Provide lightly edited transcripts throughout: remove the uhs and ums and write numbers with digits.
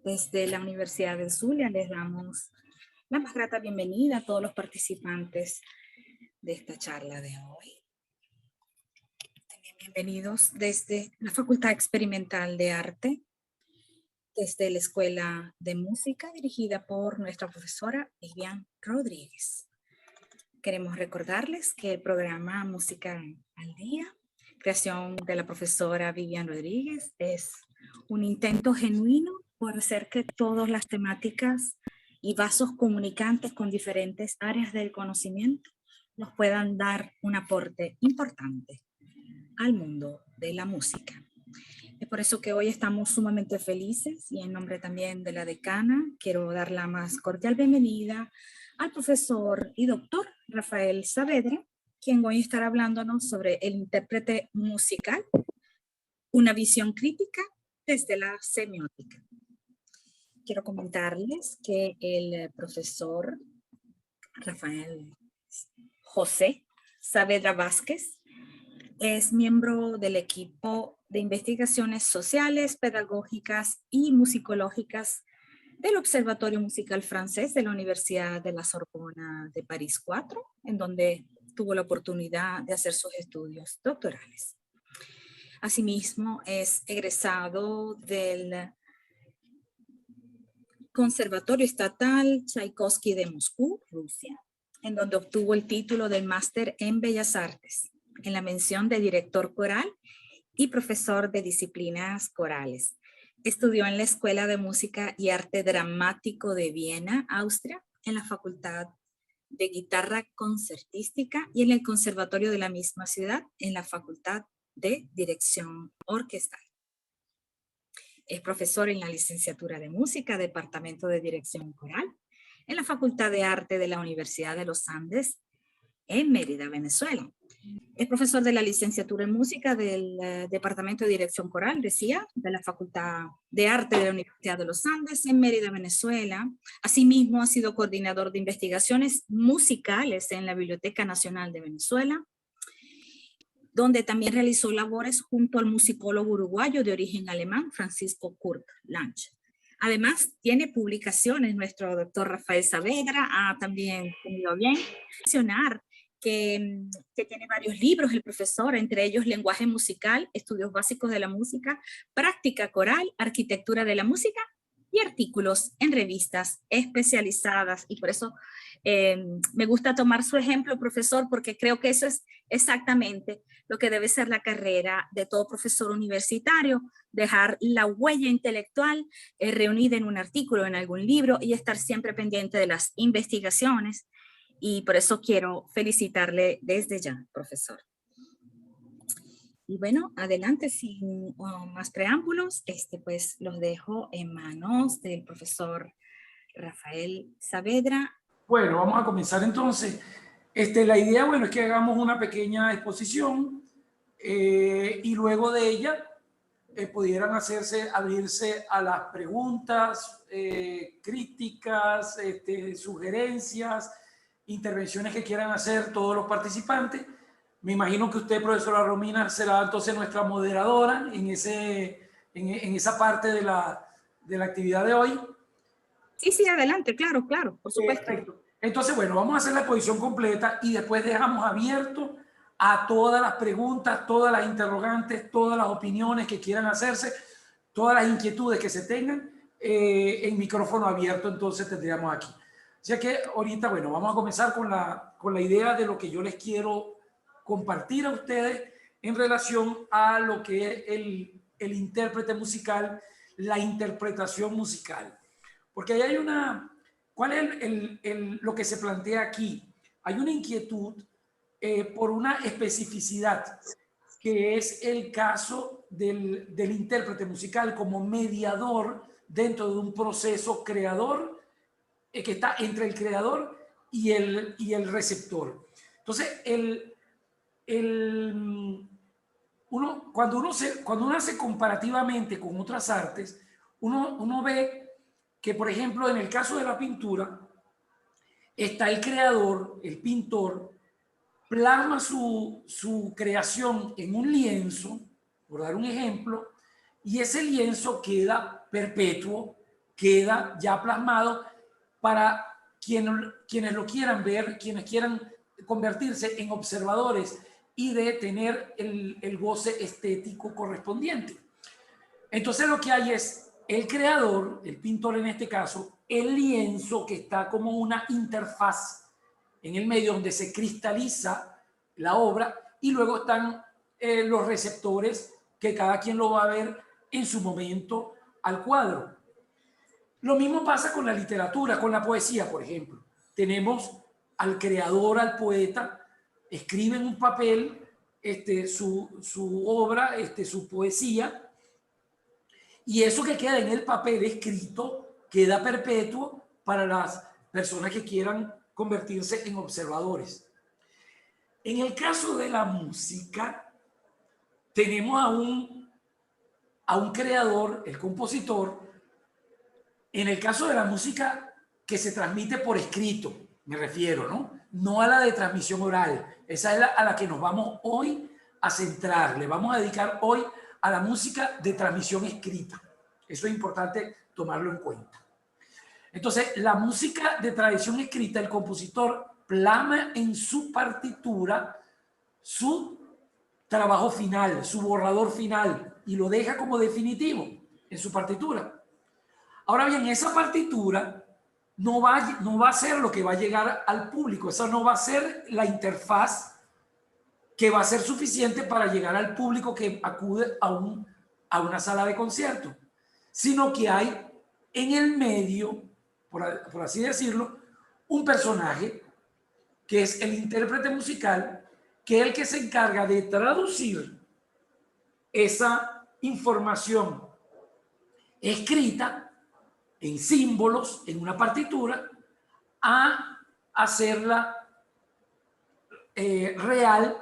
Desde la Universidad del Zulia les damos la más grata bienvenida a todos los participantes de esta charla de hoy. También bienvenidos desde la Facultad Experimental de Arte, desde la Escuela de Música dirigida por nuestra profesora Vivian Rodríguez. Queremos recordarles que el programa Música al Día, creación de la profesora Vivian Rodríguez, es un intento genuino por hacer que todas las temáticas y vasos comunicantes con diferentes áreas del conocimiento nos puedan dar un aporte importante al mundo de la música. Es por eso que hoy estamos sumamente felices y en nombre también de la decana quiero dar la más cordial bienvenida al profesor y doctor Rafael Saavedra, quien hoy estará hablándonos sobre el intérprete musical, una visión crítica desde la semiótica. Quiero comentarles que el profesor Rafael José Saavedra Vázquez es miembro del equipo de investigaciones sociales, pedagógicas y musicológicas del Observatorio Musical Francés de la Universidad de la Sorbona de París 4, en donde tuvo la oportunidad de hacer sus estudios doctorales. Asimismo, es egresado del Conservatorio Estatal Tchaikovsky de Moscú, Rusia, en donde obtuvo el título del Máster en Bellas Artes, en la mención de director coral y profesor de disciplinas corales. Estudió en la Escuela de Música y Arte Dramático de Viena, Austria, en la Facultad de Guitarra Concertística y en el Conservatorio de la misma ciudad, en la Facultad de Dirección Orquestal. Es profesor en la licenciatura de Música, Departamento de Dirección Coral, en la Facultad de Arte de la Universidad de los Andes, en Mérida, Venezuela. Es profesor de la licenciatura en Música del Departamento de Dirección Coral, decía, de la Facultad de Arte de la Universidad de los Andes, en Mérida, Venezuela. Asimismo, ha sido coordinador de investigaciones musicales en la Biblioteca Nacional de Venezuela, donde también realizó labores junto al musicólogo uruguayo de origen alemán, Francisco Kurt Lange. Además, tiene publicaciones, nuestro doctor Rafael Saavedra ha también tenido bien mencionar que tiene varios libros el profesor, entre ellos Lenguaje Musical, Estudios Básicos de la Música, Práctica Coral, Arquitectura de la Música y artículos en revistas especializadas. Y por eso me gusta tomar su ejemplo, profesor, porque creo que eso es exactamente lo que debe ser la carrera de todo profesor universitario, dejar la huella intelectual reunida en un artículo, en algún libro y estar siempre pendiente de las investigaciones. Y por eso quiero felicitarle desde ya, profesor. Y bueno, adelante, sin más preámbulos, pues los dejo en manos del profesor Rafael Saavedra. Bueno, vamos a comenzar entonces. La idea, bueno, es que hagamos una pequeña exposición y luego de ella pudieran abrirse a las preguntas, críticas, sugerencias, intervenciones que quieran hacer todos los participantes. Me imagino que usted, profesora Romina, será entonces nuestra moderadora en esa parte de la actividad de hoy. Sí, adelante, claro, por supuesto. Perfecto. Entonces, bueno, vamos a hacer la exposición completa y después dejamos abierto a todas las preguntas, todas las interrogantes, todas las opiniones que quieran hacerse, todas las inquietudes que se tengan, en micrófono abierto, entonces tendríamos aquí. O sea que ahorita, bueno, vamos a comenzar con la idea de lo que yo les quiero compartir a ustedes en relación a lo que es el intérprete musical, la interpretación musical. Porque ahí hay ¿cuál es lo que se plantea aquí? Hay una inquietud por una especificidad, que es el caso del intérprete musical como mediador dentro de un proceso creador que está entre el creador y el receptor. Entonces, cuando uno hace comparativamente con otras artes, uno ve que, por ejemplo, en el caso de la pintura, está el creador, el pintor, plasma su creación en un lienzo, por dar un ejemplo, y ese lienzo queda perpetuo queda ya plasmado para quienes lo quieran ver, quienes quieran convertirse en observadores y de tener el goce estético correspondiente. Entonces lo que hay es el creador, el pintor en este caso, el lienzo que está como una interfaz en el medio donde se cristaliza la obra, y luego están los receptores que cada quien lo va a ver en su momento al cuadro. Lo mismo pasa con la literatura, con la poesía, por ejemplo. Tenemos al creador, al poeta, escribe en un papel su obra, su poesía, y eso que queda en el papel escrito queda perpetuo para las personas que quieran convertirse en observadores. En el caso de la música, tenemos a un creador, el compositor. En el caso de la música que se transmite por escrito, me refiero, ¿no? No a la de transmisión oral. Esa es a la que nos vamos hoy a centrar. Le vamos a dedicar hoy a la música de transmisión escrita. Eso es importante tomarlo en cuenta. Entonces, la música de tradición escrita, el compositor plasma en su partitura su trabajo final, su borrador final, y lo deja como definitivo en su partitura. Ahora bien, esa partitura no va a ser lo que va a llegar al público. Esa no va a ser la interfaz que va a ser suficiente para llegar al público que acude a una sala de concierto, sino que hay en el medio, por así decirlo, un personaje que es el intérprete musical, que es el que se encarga de traducir esa información escrita en símbolos, en una partitura, a hacerla real,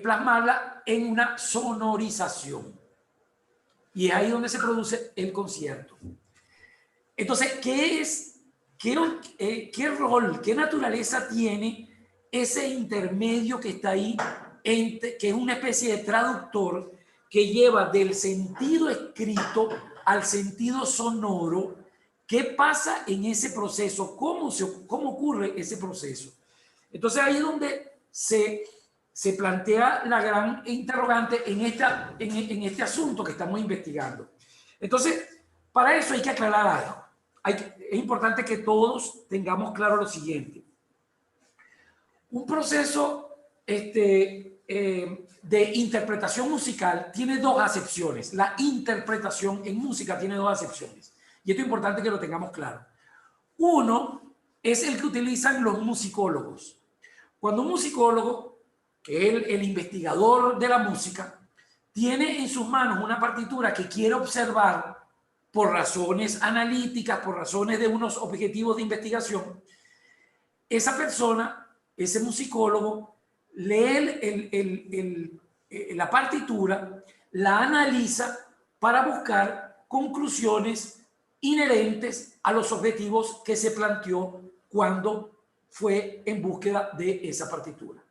plasmarla en una sonorización. Y es ahí donde se produce el concierto. Entonces, ¿qué rol, qué naturaleza tiene ese intermedio que está ahí, que es una especie de traductor que lleva del sentido escrito al sentido sonoro? ¿Qué pasa en ese proceso? ¿Cómo ocurre ese proceso? Entonces ahí es donde se plantea la gran interrogante en este asunto que estamos investigando. Entonces, para eso hay que aclarar algo. Es importante que todos tengamos claro lo siguiente. Un proceso de interpretación musical tiene dos acepciones. La interpretación en música tiene dos acepciones. Y esto es importante que lo tengamos claro. Uno es el que utilizan los musicólogos. Cuando un musicólogo, que es el investigador de la música, tiene en sus manos una partitura que quiere observar por razones analíticas, por razones de unos objetivos de investigación, esa persona, ese musicólogo, lee la partitura, la analiza para buscar conclusiones inherentes a los objetivos que se planteó cuando fue en búsqueda de esa partitura.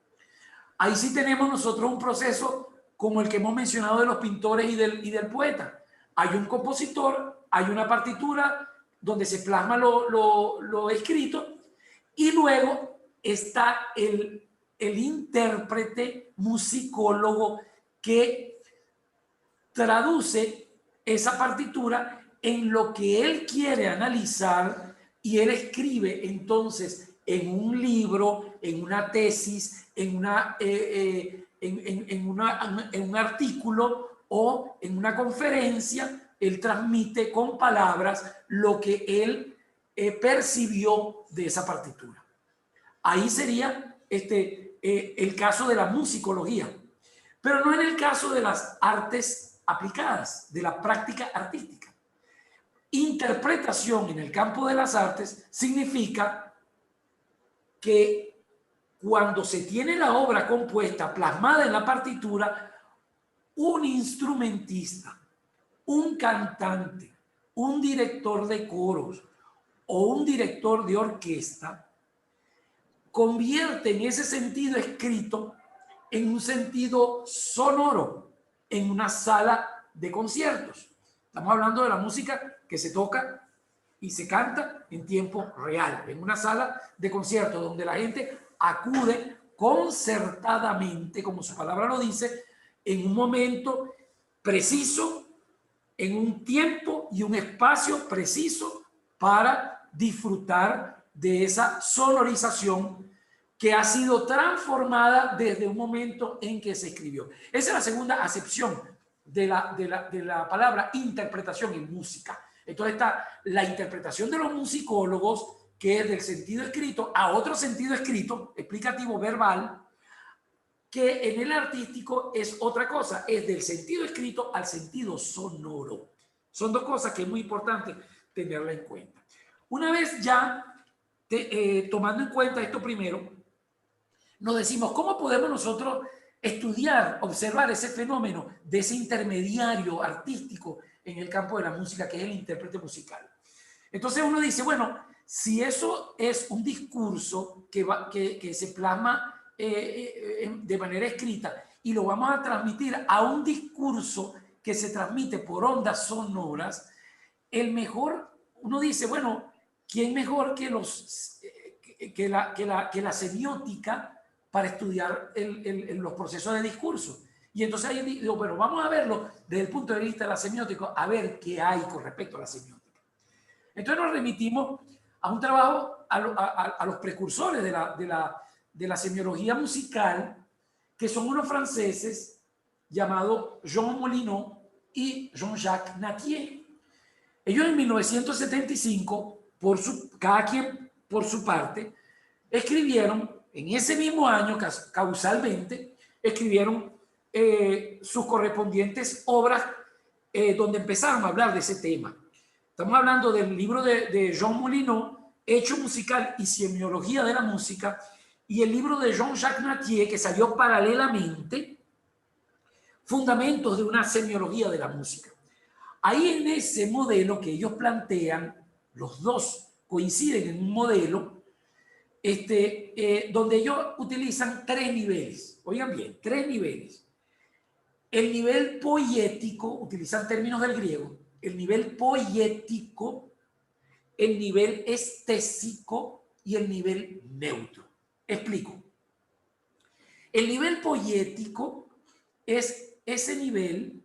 Ahí sí tenemos nosotros un proceso como el que hemos mencionado de los pintores y del poeta. Hay un compositor, hay una partitura donde se plasma lo escrito, y luego está el intérprete musicólogo que traduce esa partitura en lo que él quiere analizar, y él escribe entonces en un libro, en una tesis, en un artículo o en una conferencia. Él transmite con palabras lo que él percibió de esa partitura. Ahí sería el caso de la musicología, pero no en el caso de las artes aplicadas, de la práctica artística. Interpretación en el campo de las artes significa que cuando se tiene la obra compuesta, plasmada en la partitura, un instrumentista, un cantante, un director de coros o un director de orquesta convierte en ese sentido escrito en un sentido sonoro en una sala de conciertos. Estamos hablando de la música que se toca y se canta en tiempo real, en una sala de concierto donde la gente acude concertadamente, como su palabra lo dice, en un momento preciso, en un tiempo y un espacio preciso para disfrutar de esa sonorización que ha sido transformada desde un momento en que se escribió. Esa es la segunda acepción de la palabra interpretación en música. Entonces está la interpretación de los musicólogos, que es del sentido escrito a otro sentido escrito, explicativo, verbal, que en el artístico es otra cosa, es del sentido escrito al sentido sonoro. Son dos cosas que es muy importante tenerla en cuenta. Una vez ya tomando en cuenta esto primero, nos decimos, ¿cómo podemos nosotros estudiar, observar ese fenómeno de ese intermediario artístico en el campo de la música, que es el intérprete musical? Entonces uno dice, bueno, si eso es un discurso que se plasma de manera escrita y lo vamos a transmitir a un discurso que se transmite por ondas sonoras, el mejor, uno dice, bueno, ¿quién mejor que la semiótica para estudiar los procesos de discurso? Y entonces ahí digo, bueno, vamos a verlo desde el punto de vista de la semiótica, a ver qué hay con respecto a la semiótica. Entonces nos remitimos a un trabajo, a los precursores de la semiología musical, que son unos franceses llamados Jean Molineau y Jean-Jacques Naquier. Ellos en 1975, cada quien por su parte, escribieron, en ese mismo año, causalmente, escribieron sus correspondientes obras donde empezaron a hablar de ese tema. Estamos hablando del libro de Jean Molineau, Hecho musical y semiología de la música, y el libro de Jean-Jacques Naquier, que salió paralelamente, Fundamentos de una semiología de la música. Ahí en ese modelo que ellos plantean, los dos coinciden en un modelo donde ellos utilizan tres niveles. Oigan bien, tres niveles. El nivel poético, utilizan términos del griego, el nivel poético, el nivel estésico y el nivel neutro. Explico. El nivel poético es ese nivel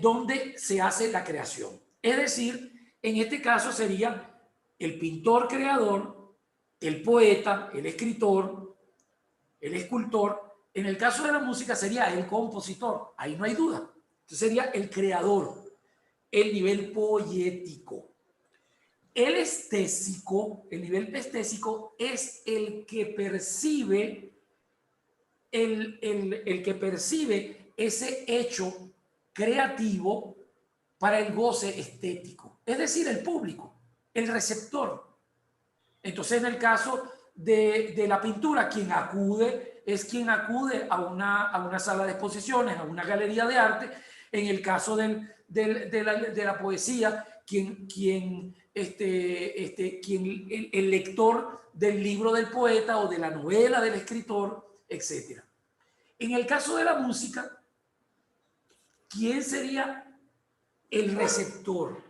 donde se hace la creación. Es decir, en este caso sería el pintor creador, el poeta, el escritor, el escultor. En el caso de la música sería el compositor, ahí no hay duda. Entonces sería el creador, el nivel poético. El estésico, el nivel estésico es el que percibe, el que percibe ese hecho creativo para el goce estético, es decir, el público, el receptor. Entonces, en el caso de la pintura, quien acude a una sala de exposiciones, a una galería de arte. En el caso de la poesía, el lector del libro del poeta o de la novela del escritor, etc. En el caso de la música, ¿quién sería el receptor?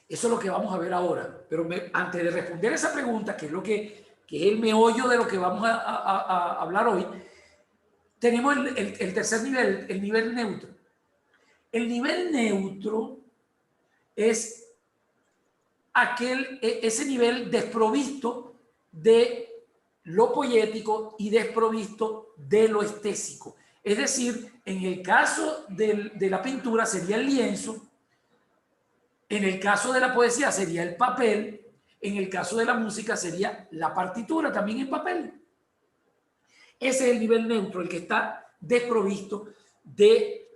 Eso es lo que vamos a ver ahora. Pero antes de responder esa pregunta, que es el meollo de lo que vamos a hablar hoy, tenemos el tercer nivel, el nivel neutro. El nivel neutro es ese nivel desprovisto de lo poético y desprovisto de lo estésico. Es decir, en el caso de la pintura sería el lienzo, en el caso de la poesía sería el papel, en el caso de la música sería la partitura, también en papel. Ese es el nivel neutro, el que está desprovisto de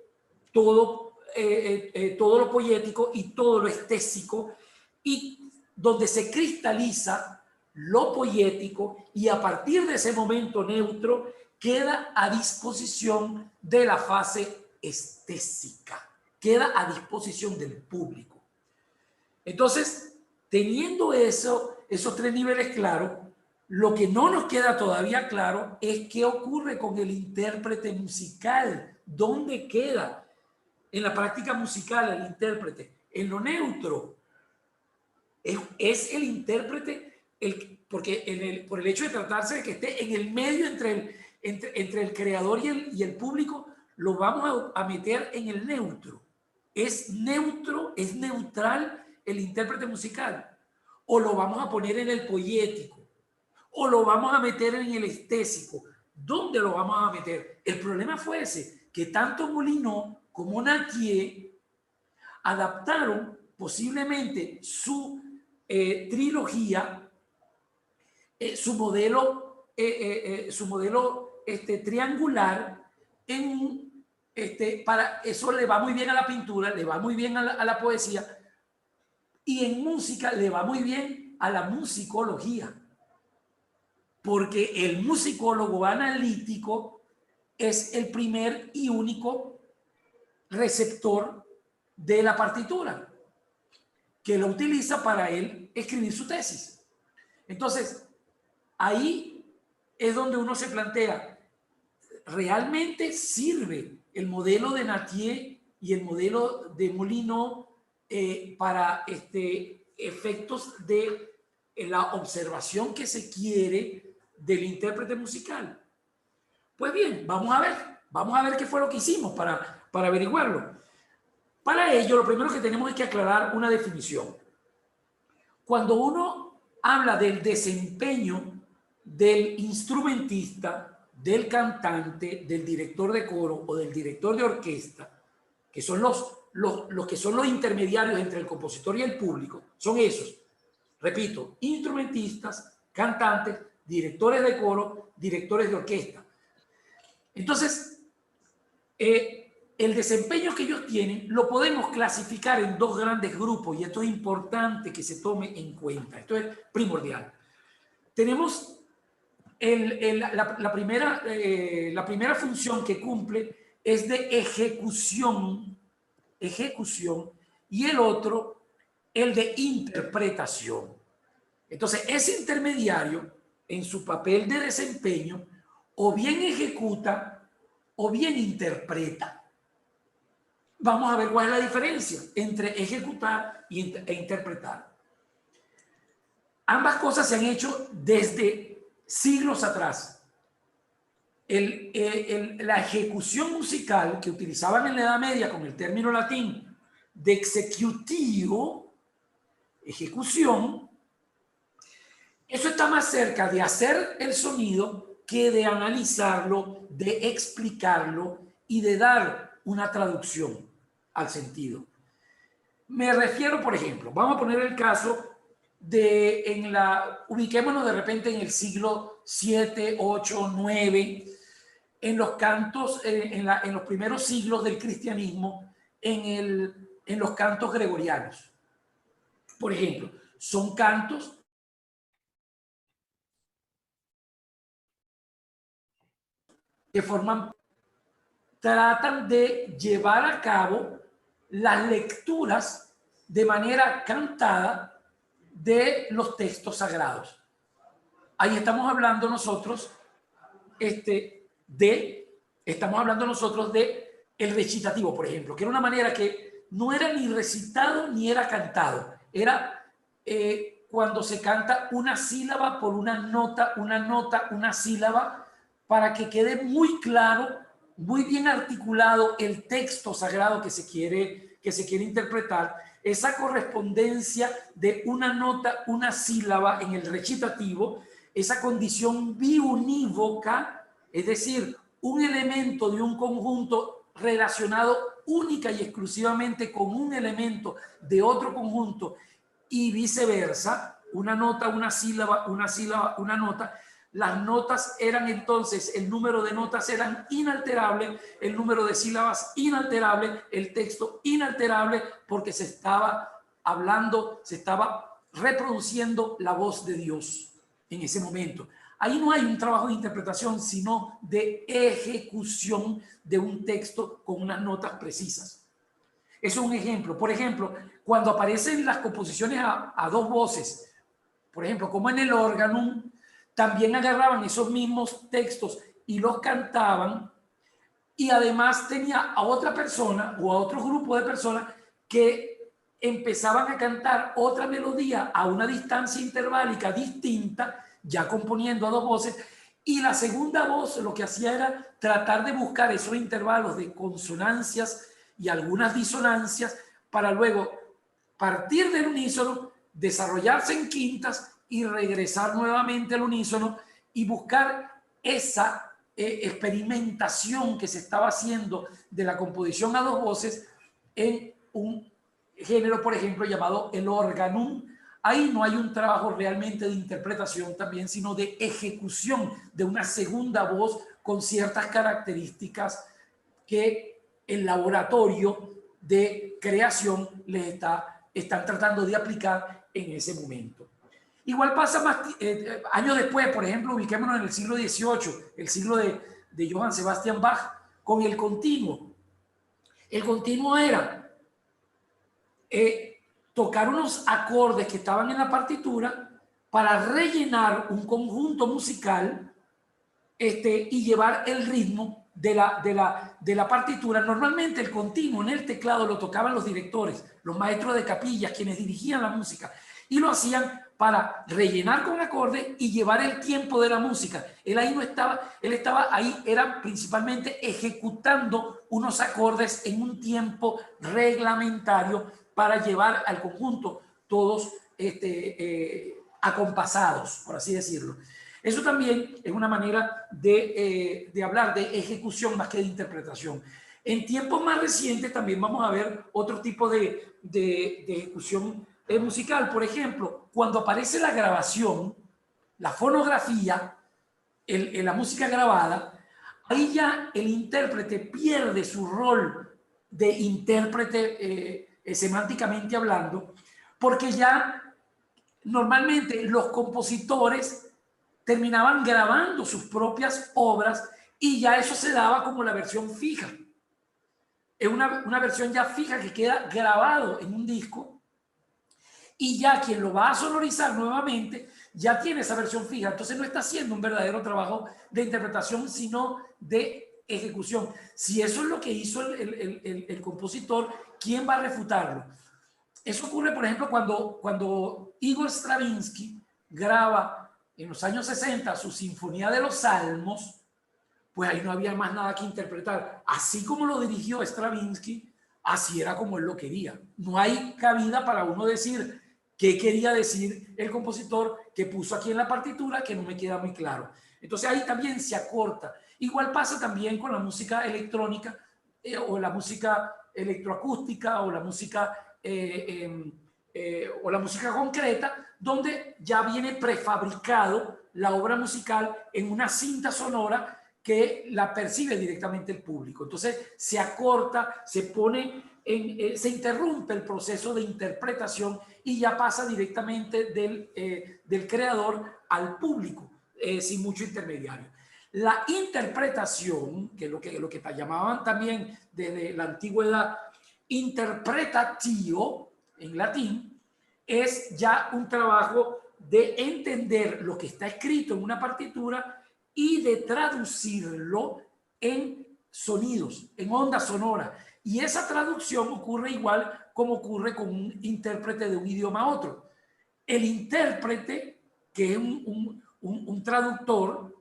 todo lo poético y todo lo estésico, y donde se cristaliza lo poético, y a partir de ese momento neutro queda a disposición de la fase estésica, queda a disposición del público. Entonces, teniendo esos tres niveles claros, lo que no nos queda todavía claro es qué ocurre con el intérprete musical. ¿Dónde queda en la práctica musical el intérprete? en lo neutro. Es el intérprete, por el hecho de tratarse de que esté en el medio entre el creador y el público, lo vamos a meter en el neutro. Es neutro, es neutral el intérprete musical. O lo vamos a poner en el poético, o lo vamos a meter en el estésico. ¿Dónde lo vamos a meter? El problema fue ese, que tanto Molineau como Nattier adaptaron posiblemente su trilogía, su modelo triangular, para eso le va muy bien a la pintura, le va muy bien a la poesía, y en música le va muy bien a la musicología, porque el musicólogo analítico es el primer y único receptor de la partitura, que lo utiliza para él escribir su tesis. Entonces, ahí es donde uno se plantea, ¿realmente sirve el modelo de Nattier y el modelo de Molineau para efectos de la observación que se quiere del intérprete musical? Pues bien, vamos a ver qué fue lo que hicimos para averiguarlo. Para ello, lo primero que tenemos es que aclarar una definición. Cuando uno habla del desempeño del instrumentista, del cantante, del director de coro o del director de orquesta, que son los que son los intermediarios entre el compositor y el público, son esos. Repito, instrumentistas, cantantes, directores de coro, directores de orquesta. Entonces, el desempeño que ellos tienen lo podemos clasificar en dos grandes grupos, y esto es importante que se tome en cuenta. Esto es primordial. Tenemos la primera función que cumple es de ejecución, y el otro, el de interpretación. Entonces, ese intermediario, en su papel de desempeño, o bien ejecuta o bien interpreta. Vamos a ver cuál es la diferencia entre ejecutar e interpretar. Ambas cosas se han hecho desde siglos atrás. La ejecución musical que utilizaban en la Edad Media con el término latín de executio, ejecución, eso está más cerca de hacer el sonido que de analizarlo, de explicarlo y de dar una traducción al sentido. Me refiero, por ejemplo, vamos a poner el caso ubiquémonos de repente en el siglo 7, 8, 9, en los cantos, en los primeros siglos del cristianismo, en los cantos gregorianos. Por ejemplo, son cantos que tratan de llevar a cabo las lecturas de manera cantada de los textos sagrados. Ahí estamos hablando nosotros de el recitativo, por ejemplo, que era una manera que no era ni recitado ni era cantado. Era cuando se canta una sílaba por una nota, una sílaba, para que quede muy claro, muy bien articulado el texto sagrado que se quiere interpretar. Esa correspondencia de una nota, una sílaba en el recitativo, esa condición biunívoca, es decir, un elemento de un conjunto relacionado única y exclusivamente con un elemento de otro conjunto y viceversa, una nota, una sílaba, una nota. Las notas eran entonces, el número de notas eran inalterable, el número de sílabas inalterable, el texto inalterable, porque se estaba hablando, se estaba reproduciendo la voz de Dios en ese momento. Ahí no hay un trabajo de interpretación, sino de ejecución de un texto con unas notas precisas. Eso es un ejemplo. Por ejemplo, cuando aparecen las composiciones a dos voces, por ejemplo, como en el órgano, también agarraban esos mismos textos y los cantaban, y además tenía a otra persona o a otro grupo de personas que empezaban a cantar otra melodía a una distancia interválica distinta, ya componiendo a dos voces, y la segunda voz lo que hacía era tratar de buscar esos intervalos de consonancias y algunas disonancias para luego partir del unísono, desarrollarse en quintas y regresar nuevamente al unísono y buscar esa experimentación que se estaba haciendo de la composición a dos voces en un género, por ejemplo, llamado el organum. Ahí no hay un trabajo realmente de interpretación también, sino de ejecución de una segunda voz con ciertas características que el laboratorio de creación les están tratando de aplicar en ese momento. Igual pasa más años después, por ejemplo, ubiquémonos en el siglo XVIII, el siglo de Johann Sebastian Bach, con el continuo. El continuo era tocar unos acordes que estaban en la partitura para rellenar un conjunto musical y llevar el ritmo de la partitura. Normalmente el continuo en el teclado lo tocaban los directores, los maestros de capillas, quienes dirigían la música, y lo hacían para rellenar con acordes y llevar el tiempo de la música. Él ahí no estaba, él estaba ahí, era principalmente ejecutando unos acordes en un tiempo reglamentario para llevar al conjunto todos acompasados, por así decirlo. Eso también es una manera de hablar de ejecución más que de interpretación. En tiempos más recientes también vamos a ver otro tipo de ejecución musical. Por ejemplo, cuando aparece la grabación, la fonografía, la música grabada, ahí ya el intérprete pierde su rol de intérprete semánticamente hablando, porque ya normalmente los compositores terminaban grabando sus propias obras y ya eso se daba como la versión fija. Es una versión ya fija que queda grabado en un disco y ya quien lo va a sonorizar nuevamente ya tiene esa versión fija. Entonces no está haciendo un verdadero trabajo de interpretación, sino de ejecución. Si eso es lo que hizo el compositor, ¿quién va a refutarlo? Eso ocurre, por ejemplo, cuando Igor Stravinsky graba en los años 60 su Sinfonía de los Salmos, pues ahí no había más nada que interpretar. Así como lo dirigió Stravinsky, así era como él lo quería. No hay cabida para uno decir qué quería decir el compositor que puso aquí en la partitura, que no me queda muy claro. Entonces ahí también se acorta. Igual pasa también con la música electrónica o la música electroacústica o la música o la música concreta, donde ya viene prefabricado la obra musical en una cinta sonora que la percibe directamente el público. Entonces se acorta, se se interrumpe el proceso de interpretación y ya pasa directamente del creador al público, sin mucho intermediario. La interpretación, que es lo que llamaban también desde la antigüedad interpretatio en latín, es ya un trabajo de entender lo que está escrito en una partitura y de traducirlo en sonidos, en ondas sonoras. Y esa traducción ocurre igual como ocurre con un intérprete de un idioma a otro. El intérprete, que es un traductor,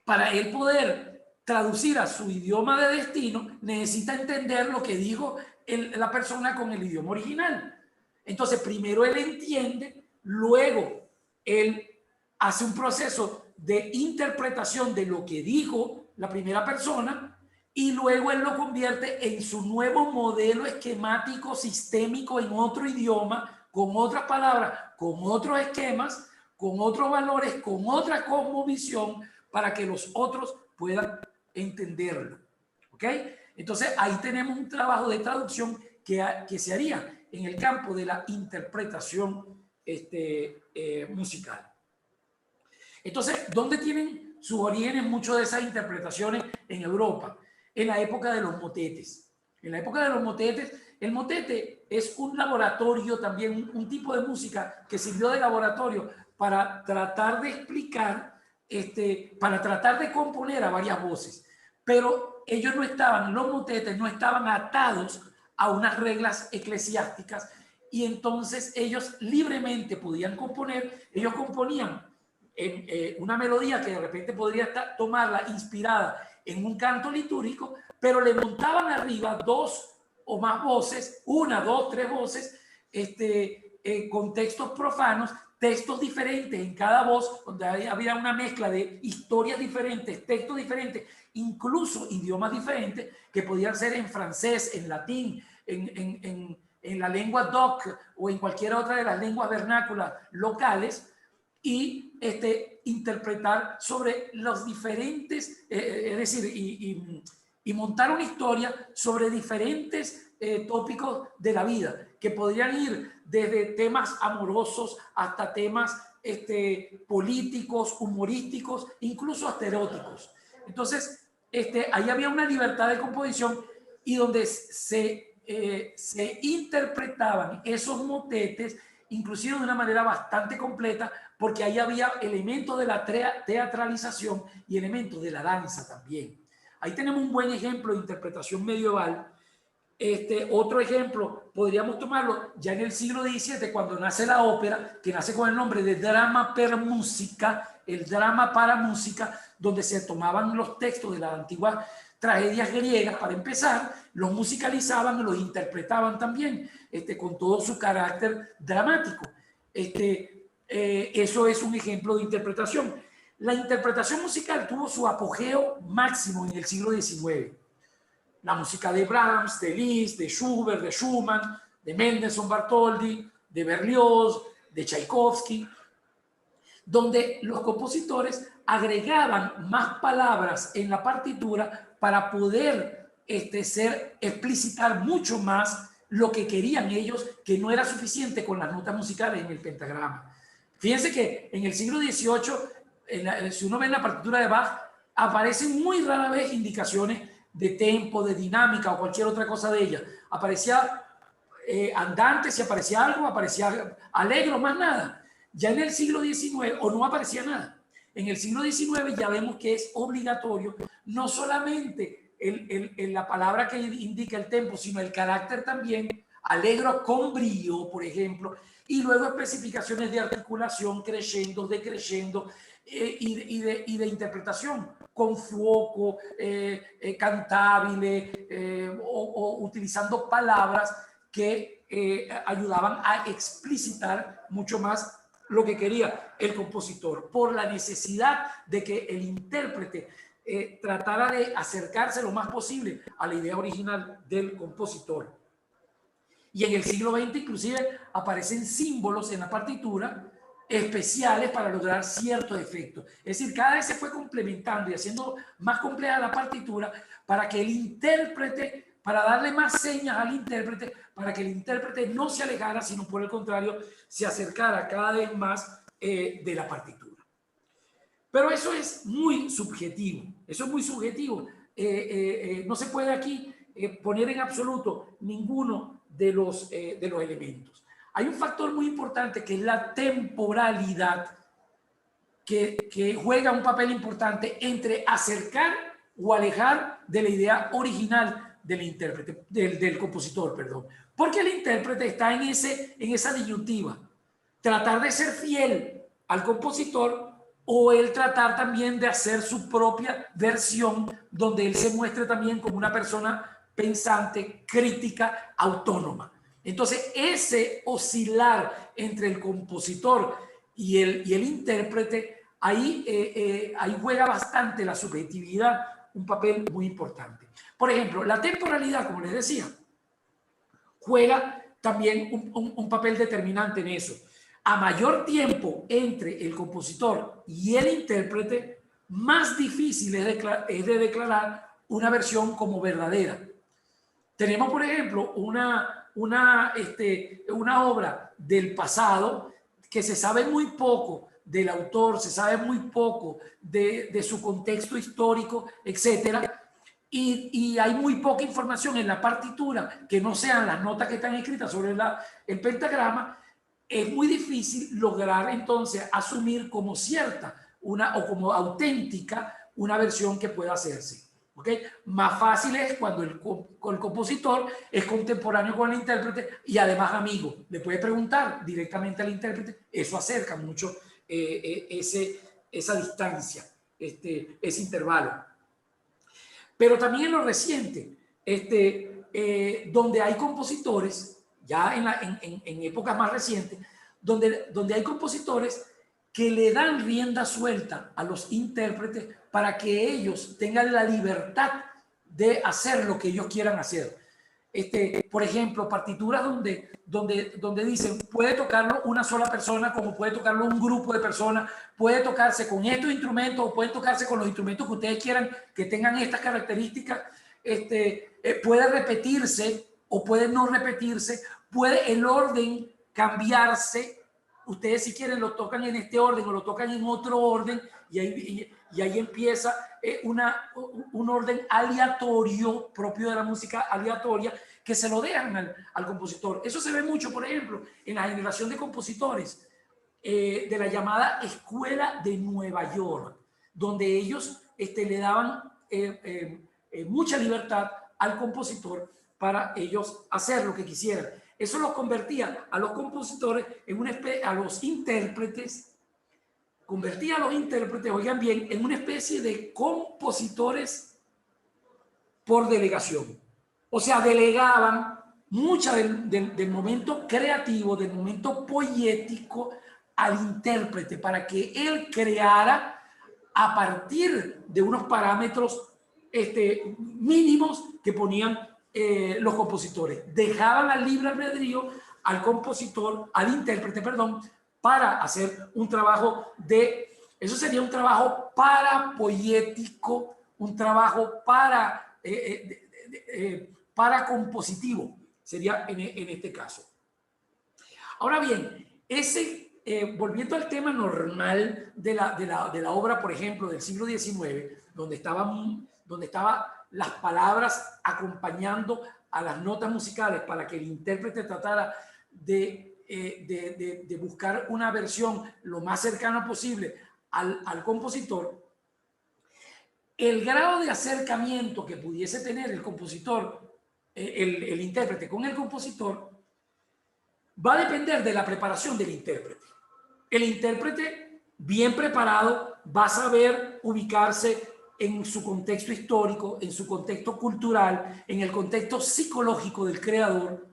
para él poder traducir a su idioma de destino, necesita entender lo que dijo la persona con el idioma original. Entonces, primero él entiende, luego él hace un proceso de interpretación de lo que dijo la primera persona y luego él lo convierte en su nuevo modelo esquemático sistémico en otro idioma, con otras palabras, con otros esquemas, con otros valores, con otra cosmovisión, para que los otros puedan entenderlo. ¿Ok? Entonces ahí tenemos un trabajo de traducción que se haría en el campo de la interpretación musical. Entonces, ¿dónde tienen sus orígenes muchas de esas interpretaciones en Europa? En la época de los motetes. En la época de los motetes, el motete es un laboratorio también, un tipo de música que sirvió de laboratorio para tratar de explicar, para tratar de componer a varias voces. Pero ellos no estaban, los motetes no estaban atados a unas reglas eclesiásticas, y entonces ellos libremente podían componer. Ellos componían una melodía que de repente podría tomarla inspirada en un canto litúrgico, pero le montaban arriba dos o más voces, una, dos, tres voces, con textos profanos, textos diferentes en cada voz, donde había una mezcla de historias diferentes, textos diferentes, incluso idiomas diferentes, que podían ser en francés, en latín, en la lengua doc o en cualquier otra de las lenguas vernáculas locales, y interpretar sobre los diferentes, es decir, y montar una historia sobre diferentes tópicos de la vida, que podrían ir desde temas amorosos hasta temas políticos, humorísticos, incluso hasta eróticos. Entonces, ahí había una libertad de composición, y donde se interpretaban esos motetes, inclusive de una manera bastante completa, porque ahí había elementos de la teatralización y elementos de la danza también. Ahí tenemos un buen ejemplo de interpretación medieval. Otro ejemplo podríamos tomarlo ya en el siglo XVII, cuando nace la ópera, que nace con el nombre de drama per musica, el drama para música, donde se tomaban los textos de las antiguas tragedias griegas, para empezar, los musicalizaban y los interpretaban también, con todo su carácter dramático. Eso es un ejemplo de interpretación. La interpretación musical tuvo su apogeo máximo en el siglo XIX. La música de Brahms, de Liszt, de Schubert, de Schumann, de Mendelssohn Bartholdy, de Berlioz, de Tchaikovsky, donde los compositores agregaban más palabras en la partitura para poder explicitar mucho más lo que querían ellos, que no era suficiente con las notas musicales en el pentagrama. Fíjense que en el siglo XVIII, si uno ve en la partitura de Bach, aparecen muy rara vez indicaciones de tempo, de dinámica o cualquier otra cosa de ella. Aparecía andante, si aparecía algo, aparecía alegro, más nada. Ya en el siglo XIX, o no aparecía nada. En el siglo XIX ya vemos que es obligatorio no solamente la palabra que indica el tempo, sino el carácter también, alegro con brío, por ejemplo, y luego especificaciones de articulación, crescendo, decrescendo, y de interpretación, con fuoco, cantabile, o utilizando palabras que ayudaban a explicitar mucho más lo que quería el compositor, por la necesidad de que el intérprete tratara de acercarse lo más posible a la idea original del compositor. Y en el siglo XX inclusive aparecen símbolos en la partitura especiales para lograr ciertos efectos. Es decir, cada vez se fue complementando y haciendo más compleja la partitura para que el intérprete, para darle más señas al intérprete, para que el intérprete no se alejara, sino por el contrario, se acercara cada vez más de la partitura. Pero eso es muy subjetivo, eso es muy subjetivo. No se puede aquí poner en absoluto ninguno de los elementos. Hay un factor muy importante que es la temporalidad, que juega un papel importante entre acercar o alejar de la idea original del intérprete, del compositor, perdón. Porque el intérprete está en esa disyuntiva. Tratar de ser fiel al compositor, o él tratar también de hacer su propia versión, donde él se muestre también como una persona pensante, crítica, autónoma. Entonces, ese oscilar entre el compositor y el intérprete, ahí juega bastante la subjetividad, un papel muy importante. Por ejemplo, la temporalidad, como les decía, juega también un papel determinante en eso. A mayor tiempo entre el compositor y el intérprete, más difícil es de declarar una versión como verdadera. Tenemos, por ejemplo, una obra del pasado que se sabe muy poco del autor, se sabe muy poco de su contexto histórico, etcétera, y hay muy poca información en la partitura que no sean las notas que están escritas sobre el pentagrama. Es muy difícil lograr entonces asumir como cierta o como auténtica una versión que pueda hacerse. ¿ok? Más fácil es cuando el compositor es contemporáneo con el intérprete y además amigo. Le puede preguntar directamente al intérprete. Eso acerca mucho esa distancia, ese intervalo. Pero también en lo reciente, donde hay compositores, ya en épocas más recientes, donde hay compositores que le dan rienda suelta a los intérpretes para que ellos tengan la libertad de hacer lo que ellos quieran hacer. Por ejemplo, partituras donde dicen, puede tocarlo una sola persona, como puede tocarlo un grupo de personas, puede tocarse con estos instrumentos o puede tocarse con los instrumentos que ustedes quieran que tengan estas características, puede repetirse o puede no repetirse, puede el orden cambiarse. Ustedes si quieren lo tocan en este orden o lo tocan en otro orden y ahí empieza un orden aleatorio propio de la música aleatoria que se lo dejan al compositor. Eso se ve mucho, por ejemplo, en la generación de compositores de la llamada Escuela de Nueva York, donde ellos le daban mucha libertad al compositor para ellos hacer lo que quisieran. Eso los convertía a los compositores en una especie, a los intérpretes, oigan bien, en una especie de compositores por delegación. O sea, delegaban mucha del momento creativo, del momento poético al intérprete para que él creara a partir de unos parámetros mínimos que ponían los compositores. Dejaban al libre albedrío al compositor, al intérprete, perdón, para hacer un trabajo eso sería un trabajo parapoético, un trabajo para compositivo, sería en este caso. Ahora bien, volviendo al tema normal de la obra, por ejemplo, del siglo XIX, donde estaban las palabras acompañando a las notas musicales para que el intérprete tratara de buscar una versión lo más cercana posible al compositor, el grado de acercamiento que pudiese tener el compositor, el intérprete con el compositor, va a depender de la preparación del intérprete. El intérprete bien preparado va a saber ubicarse en su contexto histórico, en su contexto cultural, en el contexto psicológico del creador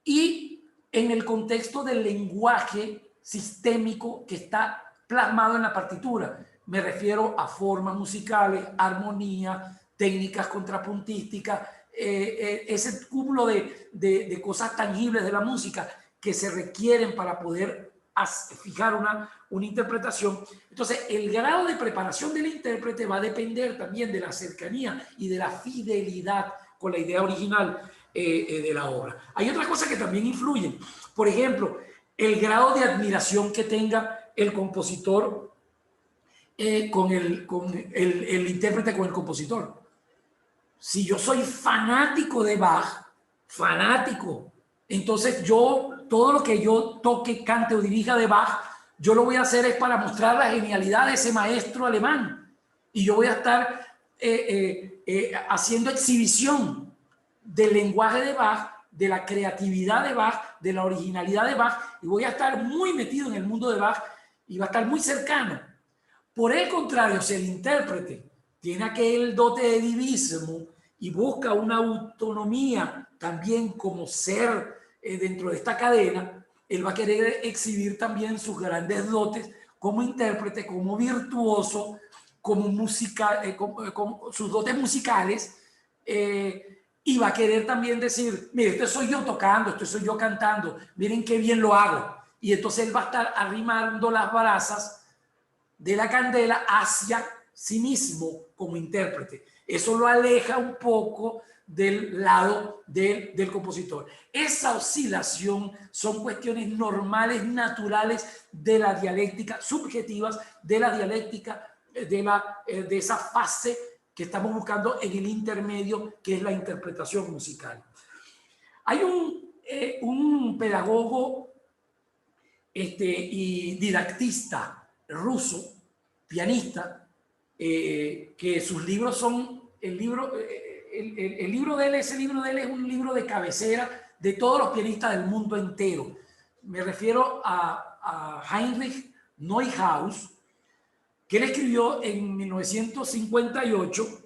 y en el contexto del lenguaje sistémico que está plasmado en la partitura. Me refiero a formas musicales, armonía, técnicas contrapuntísticas, ese cúmulo de cosas tangibles de la música que se requieren para poder fijar una interpretación. Entonces, el grado de preparación del intérprete va a depender también de la cercanía y de la fidelidad con la idea original de la obra. Hay otras cosas que también influyen. Por ejemplo, el grado de admiración que tenga el compositor con el intérprete con el compositor. Si yo soy fanático de Bach, entonces todo lo que yo toque, cante o dirija de Bach, yo lo voy a hacer es para mostrar la genialidad de ese maestro alemán. Y yo voy a estar haciendo exhibición del lenguaje de Bach, de la creatividad de Bach, de la originalidad de Bach, y voy a estar muy metido en el mundo de Bach y va a estar muy cercano. Por el contrario, si el intérprete tiene aquel dote de divismo y busca una autonomía también como ser dentro de esta cadena, él va a querer exhibir también sus grandes dotes como intérprete, como virtuoso, como música, como sus dotes musicales, y va a querer también decir, mire, esto soy yo tocando, esto soy yo cantando, miren qué bien lo hago. Y entonces él va a estar arrimando las brasas de la candela hacia sí mismo como intérprete. Eso lo aleja un poco del lado del compositor. Esa oscilación son cuestiones normales, naturales de la dialéctica, subjetivas de la dialéctica, de esa fase que estamos buscando en el intermedio, que es la interpretación musical. Hay un pedagogo y didactista ruso, pianista, que sus libros son el libro de él, ese libro de él es un libro de cabecera de todos los pianistas del mundo entero. Me refiero a Heinrich Neuhaus, que él escribió en 1958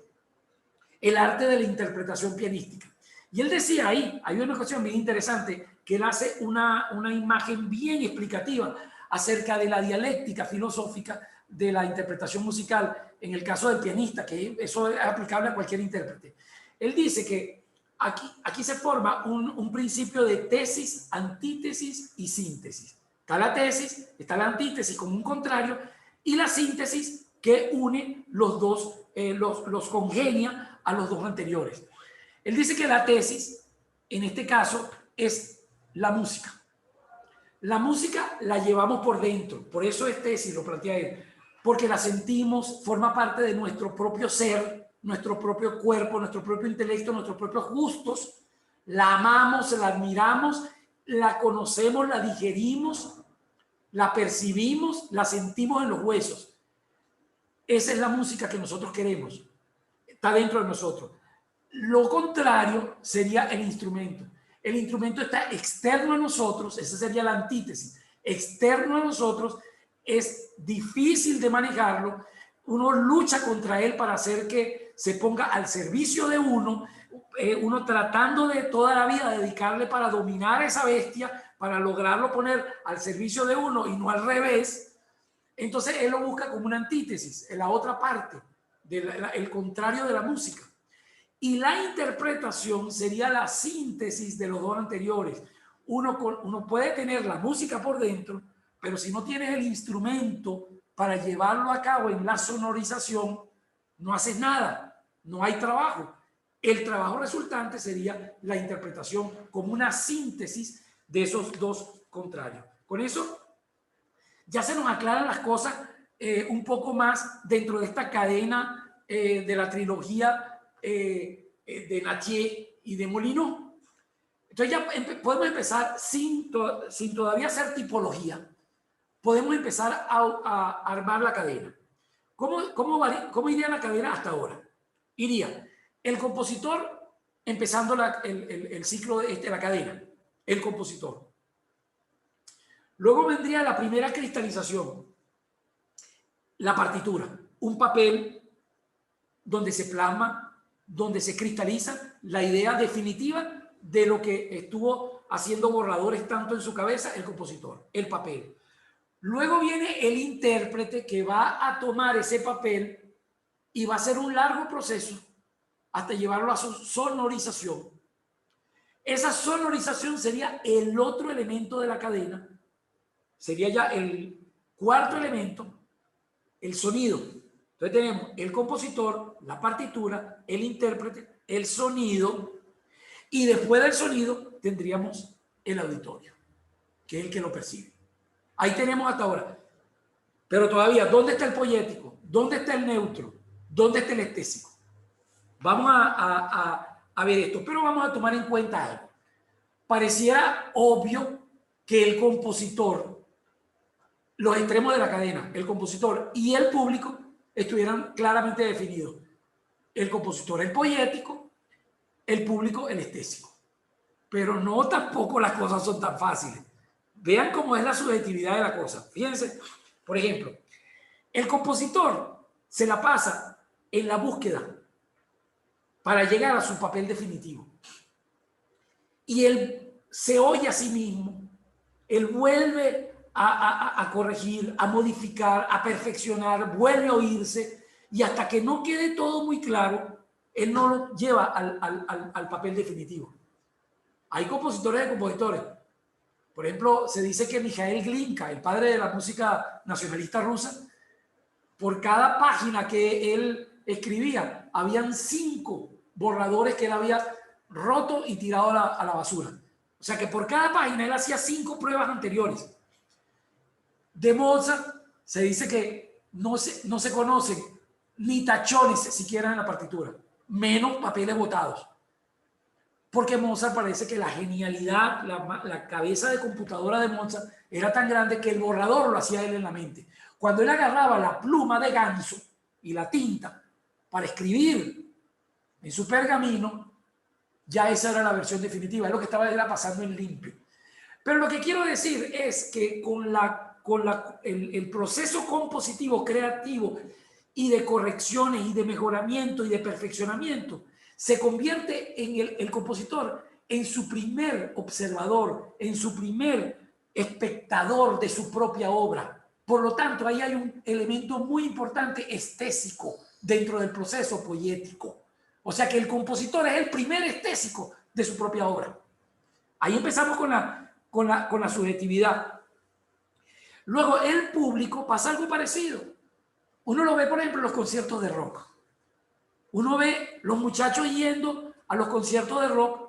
El arte de la interpretación pianística. Y él decía ahí, hay una cuestión bien interesante, que él hace una imagen bien explicativa acerca de la dialéctica filosófica de la interpretación musical, en el caso del pianista, que eso es aplicable a cualquier intérprete. Él dice que aquí se forma un principio de tesis, antítesis y síntesis. Está la tesis, está la antítesis como un contrario, y la síntesis que une los dos, los congenia a los dos anteriores. Él dice que la tesis, en este caso, es la música. La música la llevamos por dentro, por eso es tesis, lo plantea él, porque la sentimos, forma parte de nuestro propio ser, nuestro propio cuerpo, nuestro propio intelecto, nuestros propios gustos. La amamos, la admiramos, la conocemos, la digerimos, la percibimos, la sentimos en los huesos. Esa es la música que nosotros queremos, está dentro de nosotros. Lo contrario sería el instrumento. El instrumento está externo a nosotros, esa sería la antítesis. Externo a nosotros, es difícil de manejarlo, uno lucha contra él para hacer que se ponga al servicio de uno, uno tratando de toda la vida dedicarle para dominar a esa bestia, para lograrlo poner al servicio de uno y no al revés. Entonces él lo busca como una antítesis, en la otra parte, el contrario de la música. Y la interpretación sería la síntesis de los dos anteriores. Uno puede tener la música por dentro, pero si no tienes el instrumento para llevarlo a cabo en la sonorización, no haces nada, no hay trabajo. El trabajo resultante sería la interpretación como una síntesis de esos dos contrarios. Con eso ya se nos aclaran las cosas un poco más dentro de esta cadena de la trilogía de Nattier y de Molineux. Entonces ya podemos empezar sin todavía hacer tipología. Podemos empezar a armar la cadena. ¿Cómo iría la cadena hasta ahora? Iría el compositor empezando el ciclo de la cadena, el compositor. Luego vendría la primera cristalización, la partitura, un papel donde se plasma, donde se cristaliza la idea definitiva de lo que estuvo haciendo borradores tanto en su cabeza el compositor, el papel. Luego viene el intérprete que va a tomar ese papel y va a hacer un largo proceso hasta llevarlo a su sonorización. Esa sonorización sería el otro elemento de la cadena, sería ya el cuarto elemento, el sonido. Entonces tenemos el compositor, la partitura, el intérprete, el sonido, y después del sonido tendríamos el auditorio, que es el que lo percibe. Ahí tenemos hasta ahora. Pero todavía, ¿dónde está el poético? ¿Dónde está el neutro? ¿Dónde está el estésico? Vamos a ver esto, pero vamos a tomar en cuenta algo. Pareciera obvio que el compositor, los extremos de la cadena, el compositor y el público estuvieran claramente definidos. El compositor, el poético, el público, el estésico. Pero no tampoco las cosas son tan fáciles. Vean cómo es la subjetividad de la cosa. Fíjense, por ejemplo, el compositor se la pasa en la búsqueda para llegar a su papel definitivo. Y él se oye a sí mismo, él vuelve a corregir, a modificar, a perfeccionar, vuelve a oírse, y hasta que no quede todo muy claro, él no lo lleva al papel definitivo. Hay compositores de compositores. Por ejemplo, se dice que Mikhail Glinka, el padre de la música nacionalista rusa, por cada página que él escribía, habían 5 borradores que él había roto y tirado a la basura. O sea que por cada página él hacía 5 pruebas anteriores. De Mozart se dice que no se conocen ni tachones siquiera en la partitura, menos papeles botados. Porque Mozart parece que la genialidad, la cabeza de computadora de Mozart era tan grande que el borrador lo hacía él en la mente. Cuando él agarraba la pluma de ganso y la tinta para escribir en su pergamino, ya esa era la versión definitiva, es lo que era pasando en limpio. Pero lo que quiero decir es que con el proceso compositivo creativo y de correcciones y de mejoramiento y de perfeccionamiento, se convierte en el compositor en su primer observador, en su primer espectador de su propia obra. Por lo tanto, ahí hay un elemento muy importante estésico dentro del proceso poético. O sea que el compositor es el primer estésico de su propia obra. Ahí empezamos con la subjetividad. Luego, el público pasa algo parecido. Uno lo ve, por ejemplo, en los conciertos de rock. Uno ve los muchachos yendo a los conciertos de rock.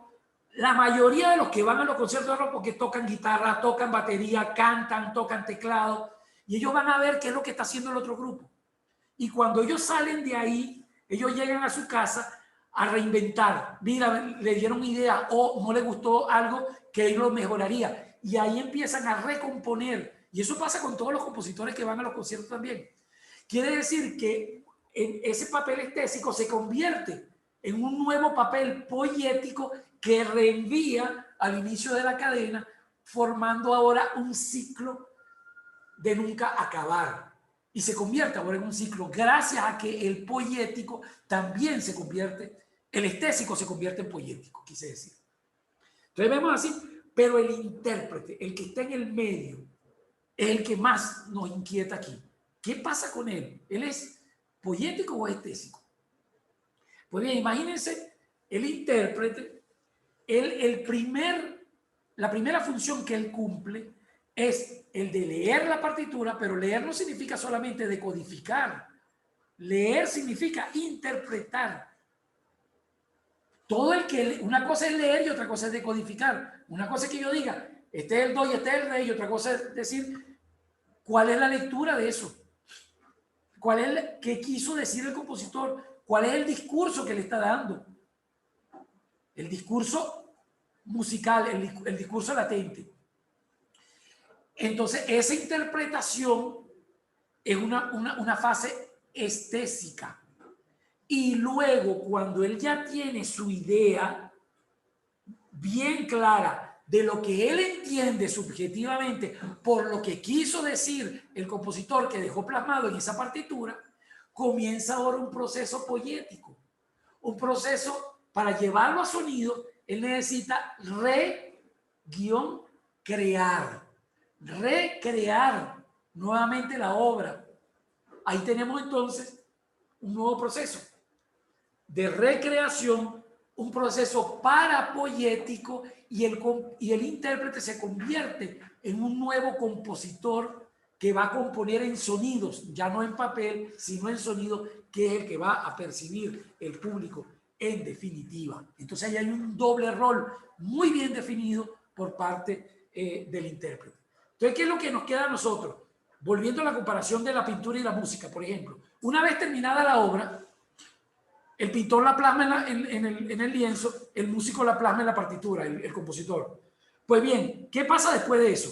La mayoría de los que van a los conciertos de rock porque tocan guitarra, tocan batería, cantan, tocan teclado, y ellos van a ver qué es lo que está haciendo el otro grupo. Y cuando ellos salen de ahí, ellos llegan a su casa a reinventar. Mira, le dieron idea o no le gustó algo que él lo mejoraría. Y ahí empiezan a recomponer. Y eso pasa con todos los compositores que van a los conciertos también. Quiere decir que ese papel estésico se convierte en un nuevo papel poético que reenvía al inicio de la cadena, formando ahora un ciclo de nunca acabar. Y se convierte ahora en un ciclo gracias a que el poético también se convierte, el estésico se convierte en poético, quise decir. Entonces vemos así, pero el intérprete, el que está en el medio, es el que más nos inquieta aquí. ¿Qué pasa con él? ¿Él es poético o estésico? Pues bien, imagínense el intérprete, la primera función que él cumple es el de leer la partitura, pero leer no significa solamente decodificar. Leer significa interpretar. Una cosa es leer y otra cosa es decodificar. Una cosa es que yo diga, este es el do y este es el re, y otra cosa es decir, ¿cuál es la lectura de eso? ¿Qué quiso decir el compositor? ¿Cuál es el discurso que le está dando? El discurso musical, el discurso latente. Entonces, esa interpretación es una fase estésica. Y luego, cuando él ya tiene su idea bien clara de lo que él entiende subjetivamente por lo que quiso decir el compositor que dejó plasmado en esa partitura, comienza ahora un proceso poético. Un proceso para llevarlo a sonido, él necesita recrear nuevamente la obra. Ahí tenemos entonces un nuevo proceso de recreación, un proceso parapoético, y el intérprete se convierte en un nuevo compositor que va a componer en sonidos, ya no en papel, sino en sonido, que es el que va a percibir el público en definitiva. Entonces ahí hay un doble rol muy bien definido por parte del intérprete. Entonces, ¿qué es lo que nos queda a nosotros? Volviendo a la comparación de la pintura y la música, por ejemplo. Una vez terminada la obra, el pintor la plasma en el lienzo, el músico la plasma en la partitura, el compositor. Pues bien, ¿qué pasa después de eso?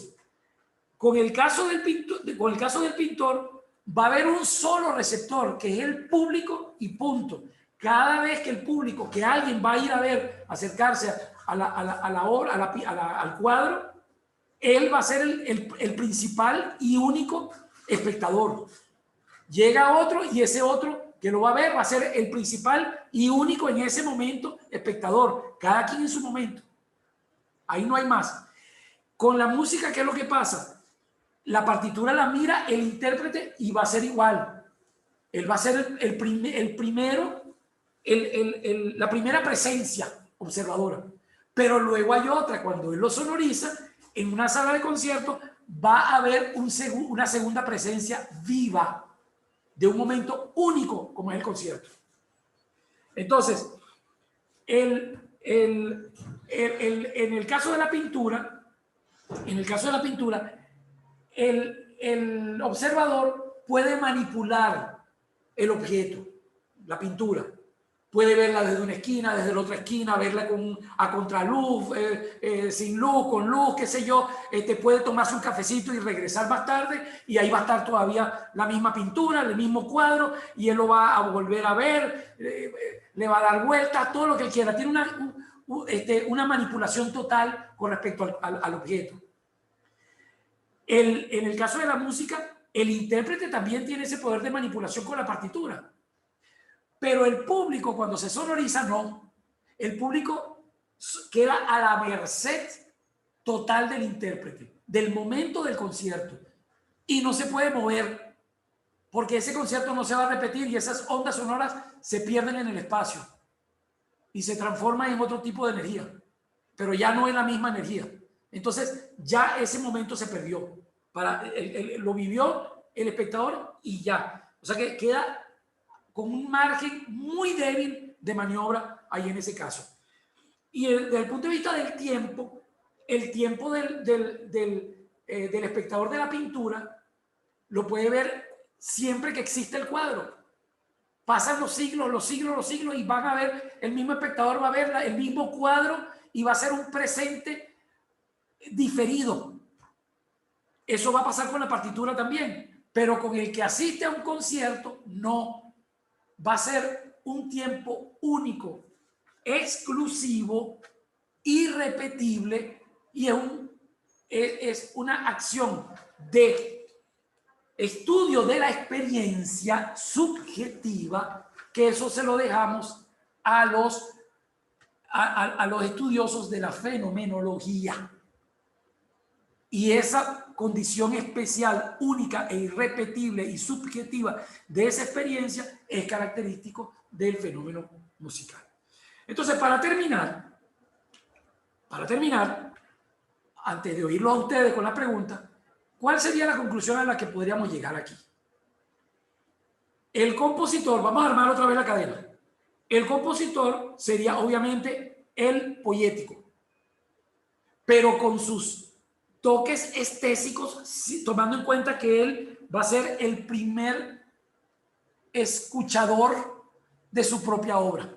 Con el caso del pintor, va a haber un solo receptor, que es el público, y punto. Cada vez que el público, que alguien va a ir a ver, acercarse a la obra, al cuadro, él va a ser el principal y único espectador. Llega otro y ese otro que lo va a ver va a ser el principal y único en ese momento espectador, cada quien en su momento. Ahí no hay más. Con la música, ¿qué es lo que pasa? La partitura la mira el intérprete y va a ser igual. Él va a ser la primera presencia observadora. Pero luego hay otra, cuando él lo sonoriza, en una sala de concierto va a haber una segunda presencia viva, de un momento único como es el concierto. Entonces, en el caso de la pintura, el observador puede manipular el objeto, la pintura. Puede verla desde una esquina, desde la otra esquina, verla a contraluz, sin luz, con luz, qué sé yo. Puede tomarse un cafecito y regresar más tarde, y ahí va a estar todavía la misma pintura, el mismo cuadro, y él lo va a volver a ver. le va a dar vueltas, todo lo que quiera. Tiene una manipulación total con respecto al objeto. En el caso de la música, el intérprete también tiene ese poder de manipulación con la partitura. Pero el público, cuando se sonoriza, no. El público queda a la merced total del intérprete, del momento del concierto. Y no se puede mover, porque ese concierto no se va a repetir y esas ondas sonoras se pierden en el espacio y se transforman en otro tipo de energía, pero ya no es la misma energía. Entonces, ya ese momento se perdió. Lo vivió el espectador y ya. O sea que queda con un margen muy débil de maniobra ahí en ese caso. Y desde el punto de vista del tiempo, el tiempo del espectador de la pintura lo puede ver siempre que existe el cuadro. Pasan los siglos y van a ver, el mismo espectador va a ver el mismo cuadro y va a ser un presente diferido. Eso va a pasar con la partitura también, pero con el que asiste a un concierto no. Va a ser un tiempo único, exclusivo, irrepetible y es una acción de estudio de la experiencia subjetiva, que eso se lo dejamos a los estudiosos de la fenomenología. Y esa condición especial, única e irrepetible y subjetiva de esa experiencia es característico del fenómeno musical. Entonces, para terminar, antes de oírlo a ustedes con la pregunta, ¿cuál sería la conclusión a la que podríamos llegar aquí? El compositor, vamos a armar otra vez la cadena. El compositor sería obviamente el poético, pero con sus toques estésicos, tomando en cuenta que él va a ser el primer escuchador de su propia obra.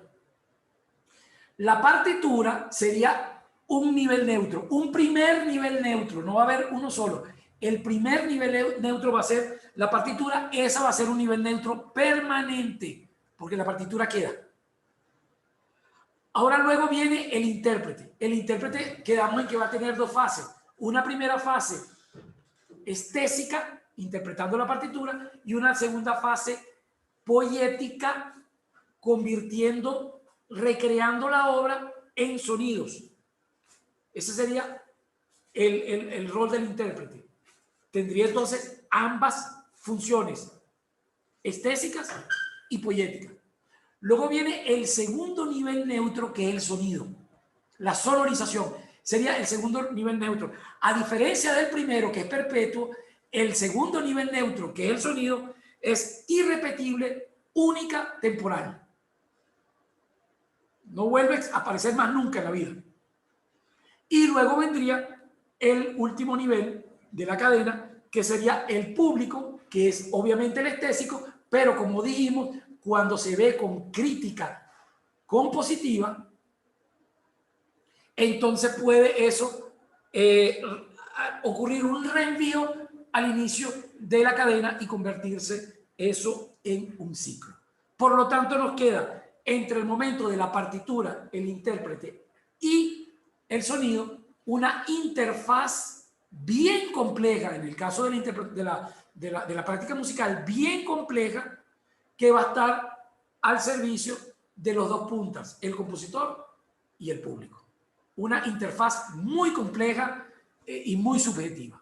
La partitura sería un nivel neutro, un primer nivel neutro, no va a haber uno solo. El primer nivel neutro va a ser la partitura, esa va a ser un nivel neutro permanente, porque la partitura queda. Ahora luego viene el intérprete. El intérprete quedamos en que va a tener dos fases. Una primera fase estésica, interpretando la partitura, y una segunda fase poética, recreando la obra en sonidos. Ese sería el rol del intérprete. Tendría entonces ambas funciones, estésicas y poéticas. Luego viene el segundo nivel neutro, que es el sonido, la sonorización. Sería el segundo nivel neutro. A diferencia del primero, que es perpetuo, el segundo nivel neutro, que es el sonido, es irrepetible, única, temporal. No vuelve a aparecer más nunca en la vida. Y luego vendría el último nivel de la cadena, que sería el público, que es obviamente el estésico, pero como dijimos, cuando se ve con crítica compositiva, entonces puede eso ocurrir un reenvío al inicio de la cadena y convertirse eso en un ciclo. Por lo tanto, nos queda entre el momento de la partitura, el intérprete y el sonido, una interfaz bien compleja, en el caso de la práctica musical, bien compleja, que va a estar al servicio de los dos puntas, el compositor y el público. Una interfaz muy compleja y muy subjetiva.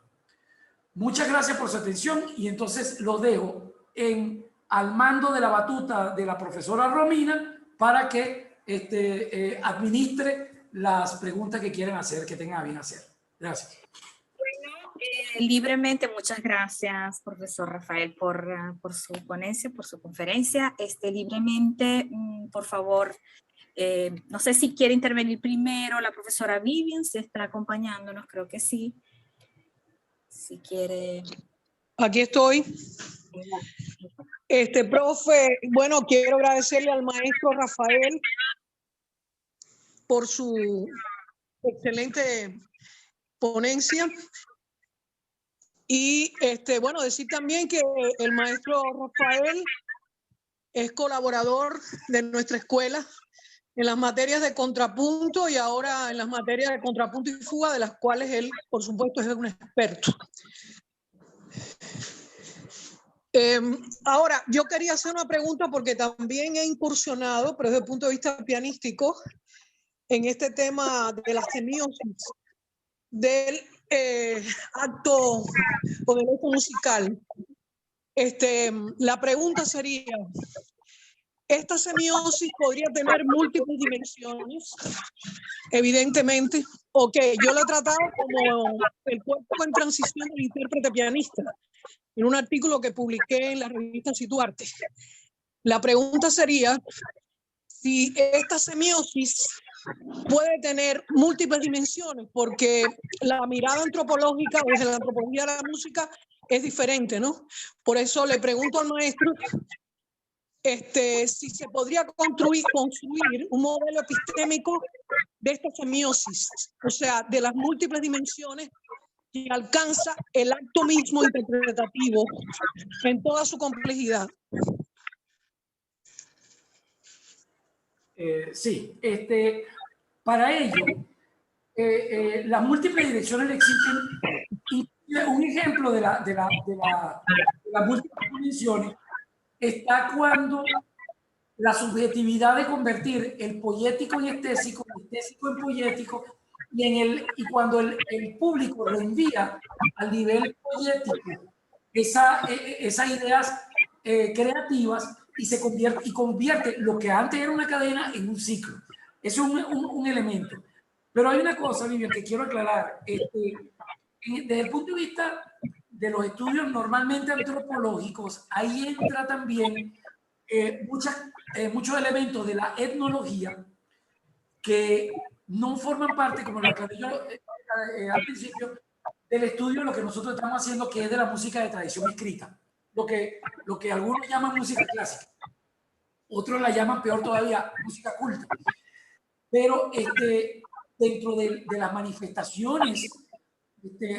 Muchas gracias por su atención y entonces los dejo al mando de la batuta de la profesora Romina para que administre las preguntas que quieran hacer, que tengan a bien hacer. Gracias. Libremente, muchas gracias, profesor Rafael, por su ponencia, por su conferencia. Libremente, por favor, no sé si quiere intervenir primero la profesora Vivian, si está acompañándonos, creo que sí. Si quiere. Aquí estoy. Profe, bueno, quiero agradecerle al maestro Rafael por su excelente ponencia. Y bueno, decir también que el maestro Rafael es colaborador de nuestra escuela en las materias de contrapunto y ahora en las materias de contrapunto y fuga, de las cuales él, por supuesto, es un experto. Ahora, yo quería hacer una pregunta porque también he incursionado, pero desde el punto de vista pianístico, en este tema de la semiosis del acto o del acto musical. La pregunta sería, ¿esta semiosis podría tener múltiples dimensiones? Evidentemente. Ok, yo lo he tratado como el cuerpo en transición del intérprete pianista, en un artículo que publiqué en la revista Situarte. La pregunta sería si esta semiosis puede tener múltiples dimensiones, porque la mirada antropológica desde la antropología de la música es diferente, ¿no? Por eso le pregunto al maestro si se podría construir un modelo epistémico de esta semiosis, o sea, de las múltiples dimensiones que alcanza el acto mismo interpretativo en toda su complejidad. Sí, para ello, las múltiples direcciones existen. Un ejemplo de las múltiples dimensiones está cuando la subjetividad de convertir el poético en estésico, el estésico en poético, y cuando el público reenvía al nivel poético esas ideas creativas y convierte lo que antes era una cadena en un ciclo. Ese es un elemento. Pero hay una cosa, Vivian, que quiero aclarar. Desde el punto de vista de los estudios normalmente antropológicos, ahí entra también muchos elementos de la etnología que no forman parte, como lo aclaré yo al principio, del estudio de lo que nosotros estamos haciendo, que es de la música de tradición escrita. Lo que algunos llaman música clásica, otros la llaman, peor todavía, música culta. Pero dentro de las manifestaciones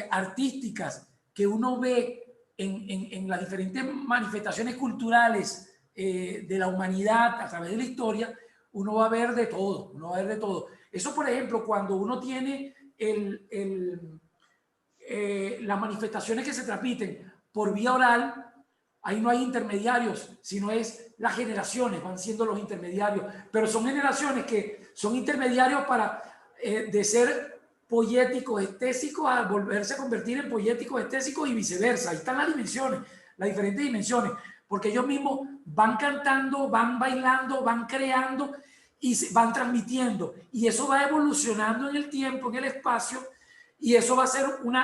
artísticas que uno ve en las diferentes manifestaciones culturales de la humanidad a través de la historia, uno va a ver de todo, Eso, por ejemplo, cuando uno tiene las manifestaciones que se transmiten por vía oral, ahí no hay intermediarios, sino es las generaciones, van siendo los intermediarios, pero son generaciones que son intermediarios para de ser poéticos, estésicos, a volverse a convertir en poéticos, estésicos y viceversa. Ahí están las dimensiones, las diferentes dimensiones, porque ellos mismos van cantando, van bailando, van creando y van transmitiendo, y eso va evolucionando en el tiempo, en el espacio, y eso va a ser un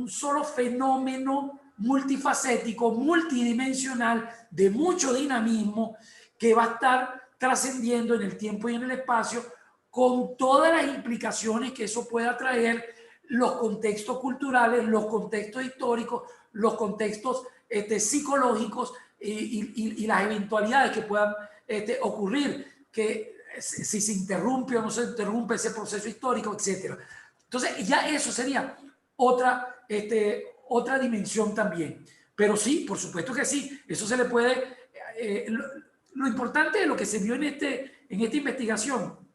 solo fenómeno multifacético, multidimensional, de mucho dinamismo, que va a estar trascendiendo en el tiempo y en el espacio, con todas las implicaciones que eso pueda traer, los contextos culturales, los contextos históricos, los contextos psicológicos y las eventualidades que puedan ocurrir, que si se interrumpe o no se interrumpe ese proceso histórico, etc. Entonces, ya eso sería otra dimensión también. Pero sí, por supuesto que sí, eso se le puede... lo importante de lo que se vio en esta investigación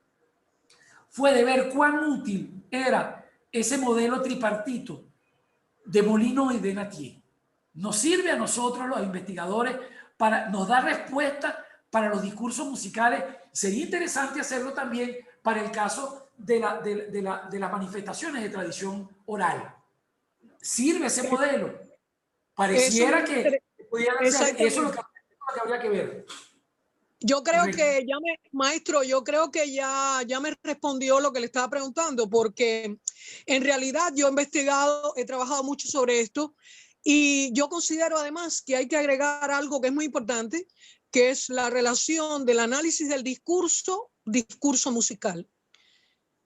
fue de ver cuán útil era ese modelo tripartito de Molino y de Nattier. Nos sirve a nosotros, los investigadores, nos da respuesta para los discursos musicales. Sería interesante hacerlo también para el caso de las manifestaciones de tradición oral. ¿Sirve ese modelo? Pareciera que pudiera ser. Eso es lo que habría que ver. Yo creo que maestro, yo creo que ya me respondió lo que le estaba preguntando, porque en realidad yo he investigado, he trabajado mucho sobre esto, y yo considero además que hay que agregar algo que es muy importante, que es la relación del análisis del discurso musical.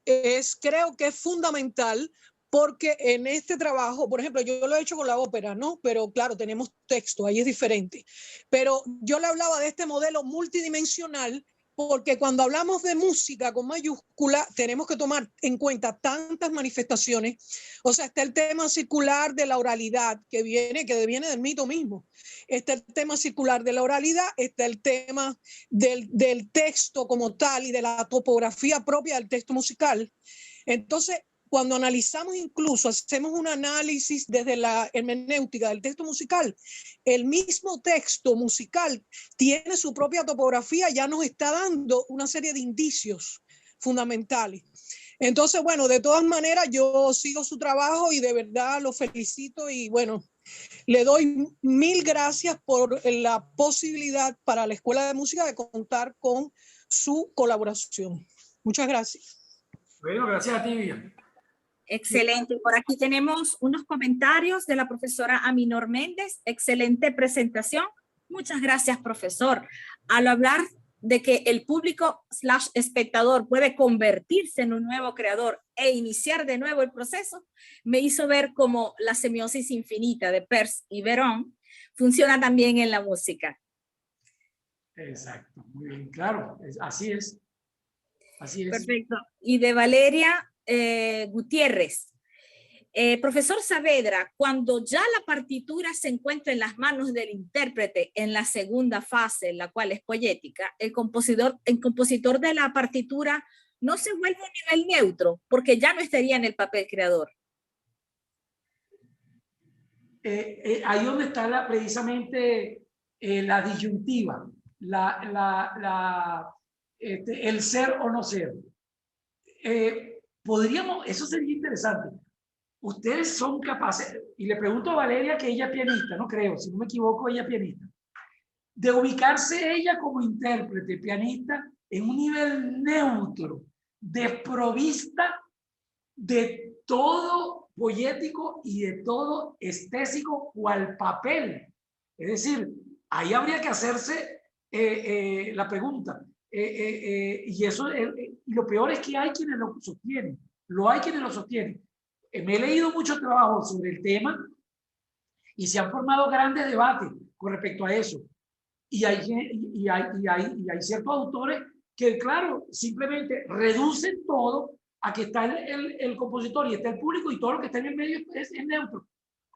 Creo que es fundamental, porque en este trabajo, por ejemplo, yo lo he hecho con la ópera, ¿no? Pero claro, tenemos texto, ahí es diferente. Pero yo le hablaba de este modelo multidimensional porque cuando hablamos de música con mayúscula, tenemos que tomar en cuenta tantas manifestaciones. O sea, está el tema circular de la oralidad, que viene del mito mismo. Está el tema circular de la oralidad, está el tema del texto como tal y de la topografía propia del texto musical. Entonces, cuando analizamos, incluso hacemos un análisis desde la hermenéutica del texto musical, el mismo texto musical tiene su propia topografía, ya nos está dando una serie de indicios fundamentales. Entonces, bueno, de todas maneras, yo sigo su trabajo y de verdad lo felicito y bueno, le doy 1000 gracias por la posibilidad para la Escuela de Música de contar con su colaboración. Muchas gracias. Bueno, gracias a ti, Vivian. Excelente. Por aquí tenemos unos comentarios de la profesora Aminor Méndez. Excelente presentación. Muchas gracias, profesor. Al hablar de que el público / espectador puede convertirse en un nuevo creador e iniciar de nuevo el proceso, me hizo ver cómo la semiosis infinita de Peirce y Verón funciona también en la música. Exacto, muy bien, claro, así es. Así es. Perfecto. Y de Valeria Gutiérrez. Profesor Saavedra, cuando ya la partitura se encuentra en las manos del intérprete en la segunda fase, la cual es poética, el compositor de la partitura no se vuelve un nivel neutro, porque ya no estaría en el papel creador. Ahí donde está precisamente la disyuntiva, el ser o no ser. Eso sería interesante. Ustedes son capaces, y le pregunto a Valeria, que ella es pianista, no creo, si no me equivoco, ella es pianista, de ubicarse ella como intérprete, pianista, en un nivel neutro, desprovista de todo poético y de todo estético cual papel. Es decir, ahí habría que hacerse la pregunta. Y eso, lo peor es que hay quienes lo sostienen. Hay quienes lo sostienen. Me he leído mucho trabajo sobre el tema y se han formado grandes debates con respecto a eso. Y hay ciertos autores que, claro, simplemente reducen todo a que está el compositor y está el público y todo lo que está en el medio es neutro.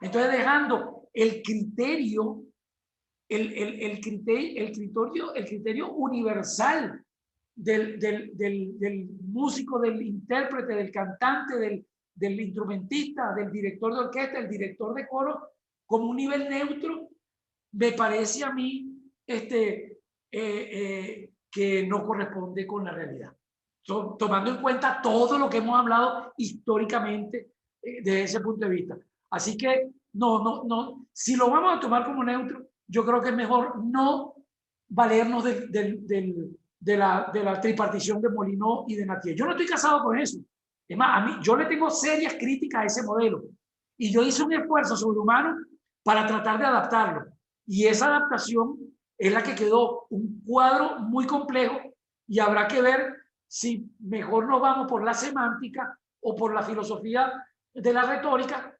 Entonces, dejando el criterio, el criterio universal del músico, del intérprete, del cantante, del instrumentista, del director de orquesta, el director de coro, como un nivel neutro, me parece a mí que no corresponde con la realidad. Tomando en cuenta todo lo que hemos hablado históricamente desde ese punto de vista. Así que, no. Si lo vamos a tomar como neutro, yo creo que es mejor no valernos de la tripartición de Molinó y de Nattier. Yo no estoy casado con eso. Es más, yo le tengo serias críticas a ese modelo. Y yo hice un esfuerzo sobrehumano para tratar de adaptarlo. Y esa adaptación es la que quedó un cuadro muy complejo y habrá que ver si mejor nos vamos por la semántica o por la filosofía de la retórica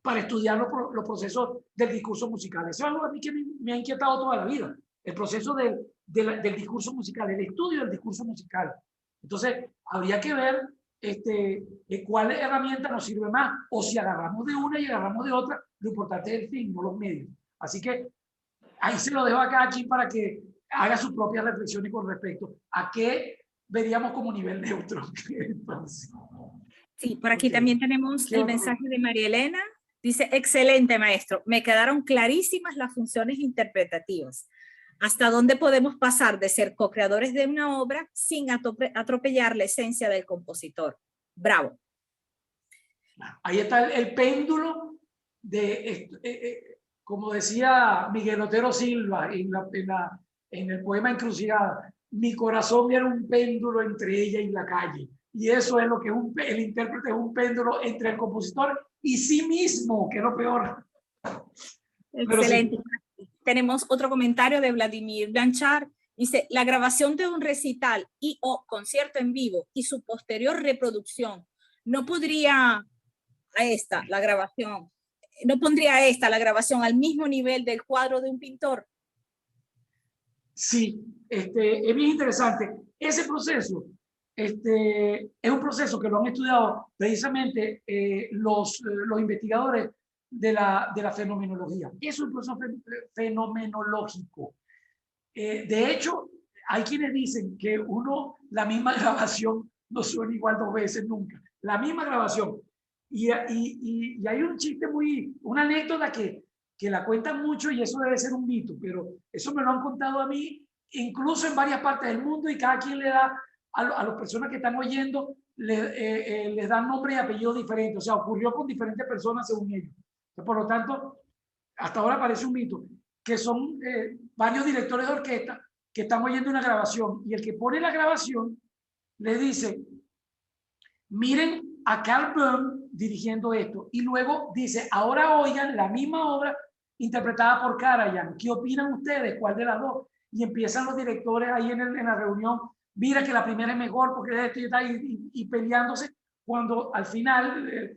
para estudiar los procesos del discurso musical. Eso es algo a mí que me ha inquietado toda la vida, el proceso del discurso musical, el estudio del discurso musical. Entonces, habría que ver cuál herramienta nos sirve más, o si agarramos de una y agarramos de otra, lo importante es el fin, no los medios. Así que ahí se lo dejo a cada quien para que haga sus propias reflexiones con respecto a qué veríamos como nivel neutro. Entonces, sí, por aquí también tenemos el mensaje de María Elena. Dice, excelente maestro, me quedaron clarísimas las funciones interpretativas. ¿Hasta dónde podemos pasar de ser co-creadores de una obra sin atropellar la esencia del compositor? Bravo. Ahí está el péndulo como decía Miguel Otero Silva en el poema Encrucijada, mi corazón era un péndulo entre ella y la calle. Y eso es lo que el intérprete es, un péndulo entre el compositor y sí mismo, que es lo peor. Excelente. Sí. Tenemos otro comentario de Vladimir Blanchard. Dice, la grabación de un recital y o concierto en vivo y su posterior reproducción no pondría la grabación al mismo nivel del cuadro de un pintor. Sí, es bien interesante. Ese proceso es un proceso que lo han estudiado precisamente los investigadores de la fenomenología. Es un proceso fenomenológico. De hecho, hay quienes dicen que la misma grabación no suena igual dos veces nunca. La misma grabación. Y hay un chiste una anécdota que la cuentan mucho y eso debe ser un mito, pero eso me lo han contado a mí, incluso en varias partes del mundo, y cada quien le da a las personas que están oyendo, les dan nombre y apellido diferentes. O sea, ocurrió con diferentes personas según ellos. Por lo tanto, hasta ahora parece un mito, que son varios directores de orquesta que están oyendo una grabación y el que pone la grabación les dice, miren a Carl Böhm dirigiendo esto, y luego dice, ahora oigan la misma obra interpretada por Karajan. ¿Qué opinan ustedes? ¿Cuál de las dos? Y empiezan los directores ahí en la reunión, mira que la primera es mejor porque es esto y tal, y peleándose, cuando al final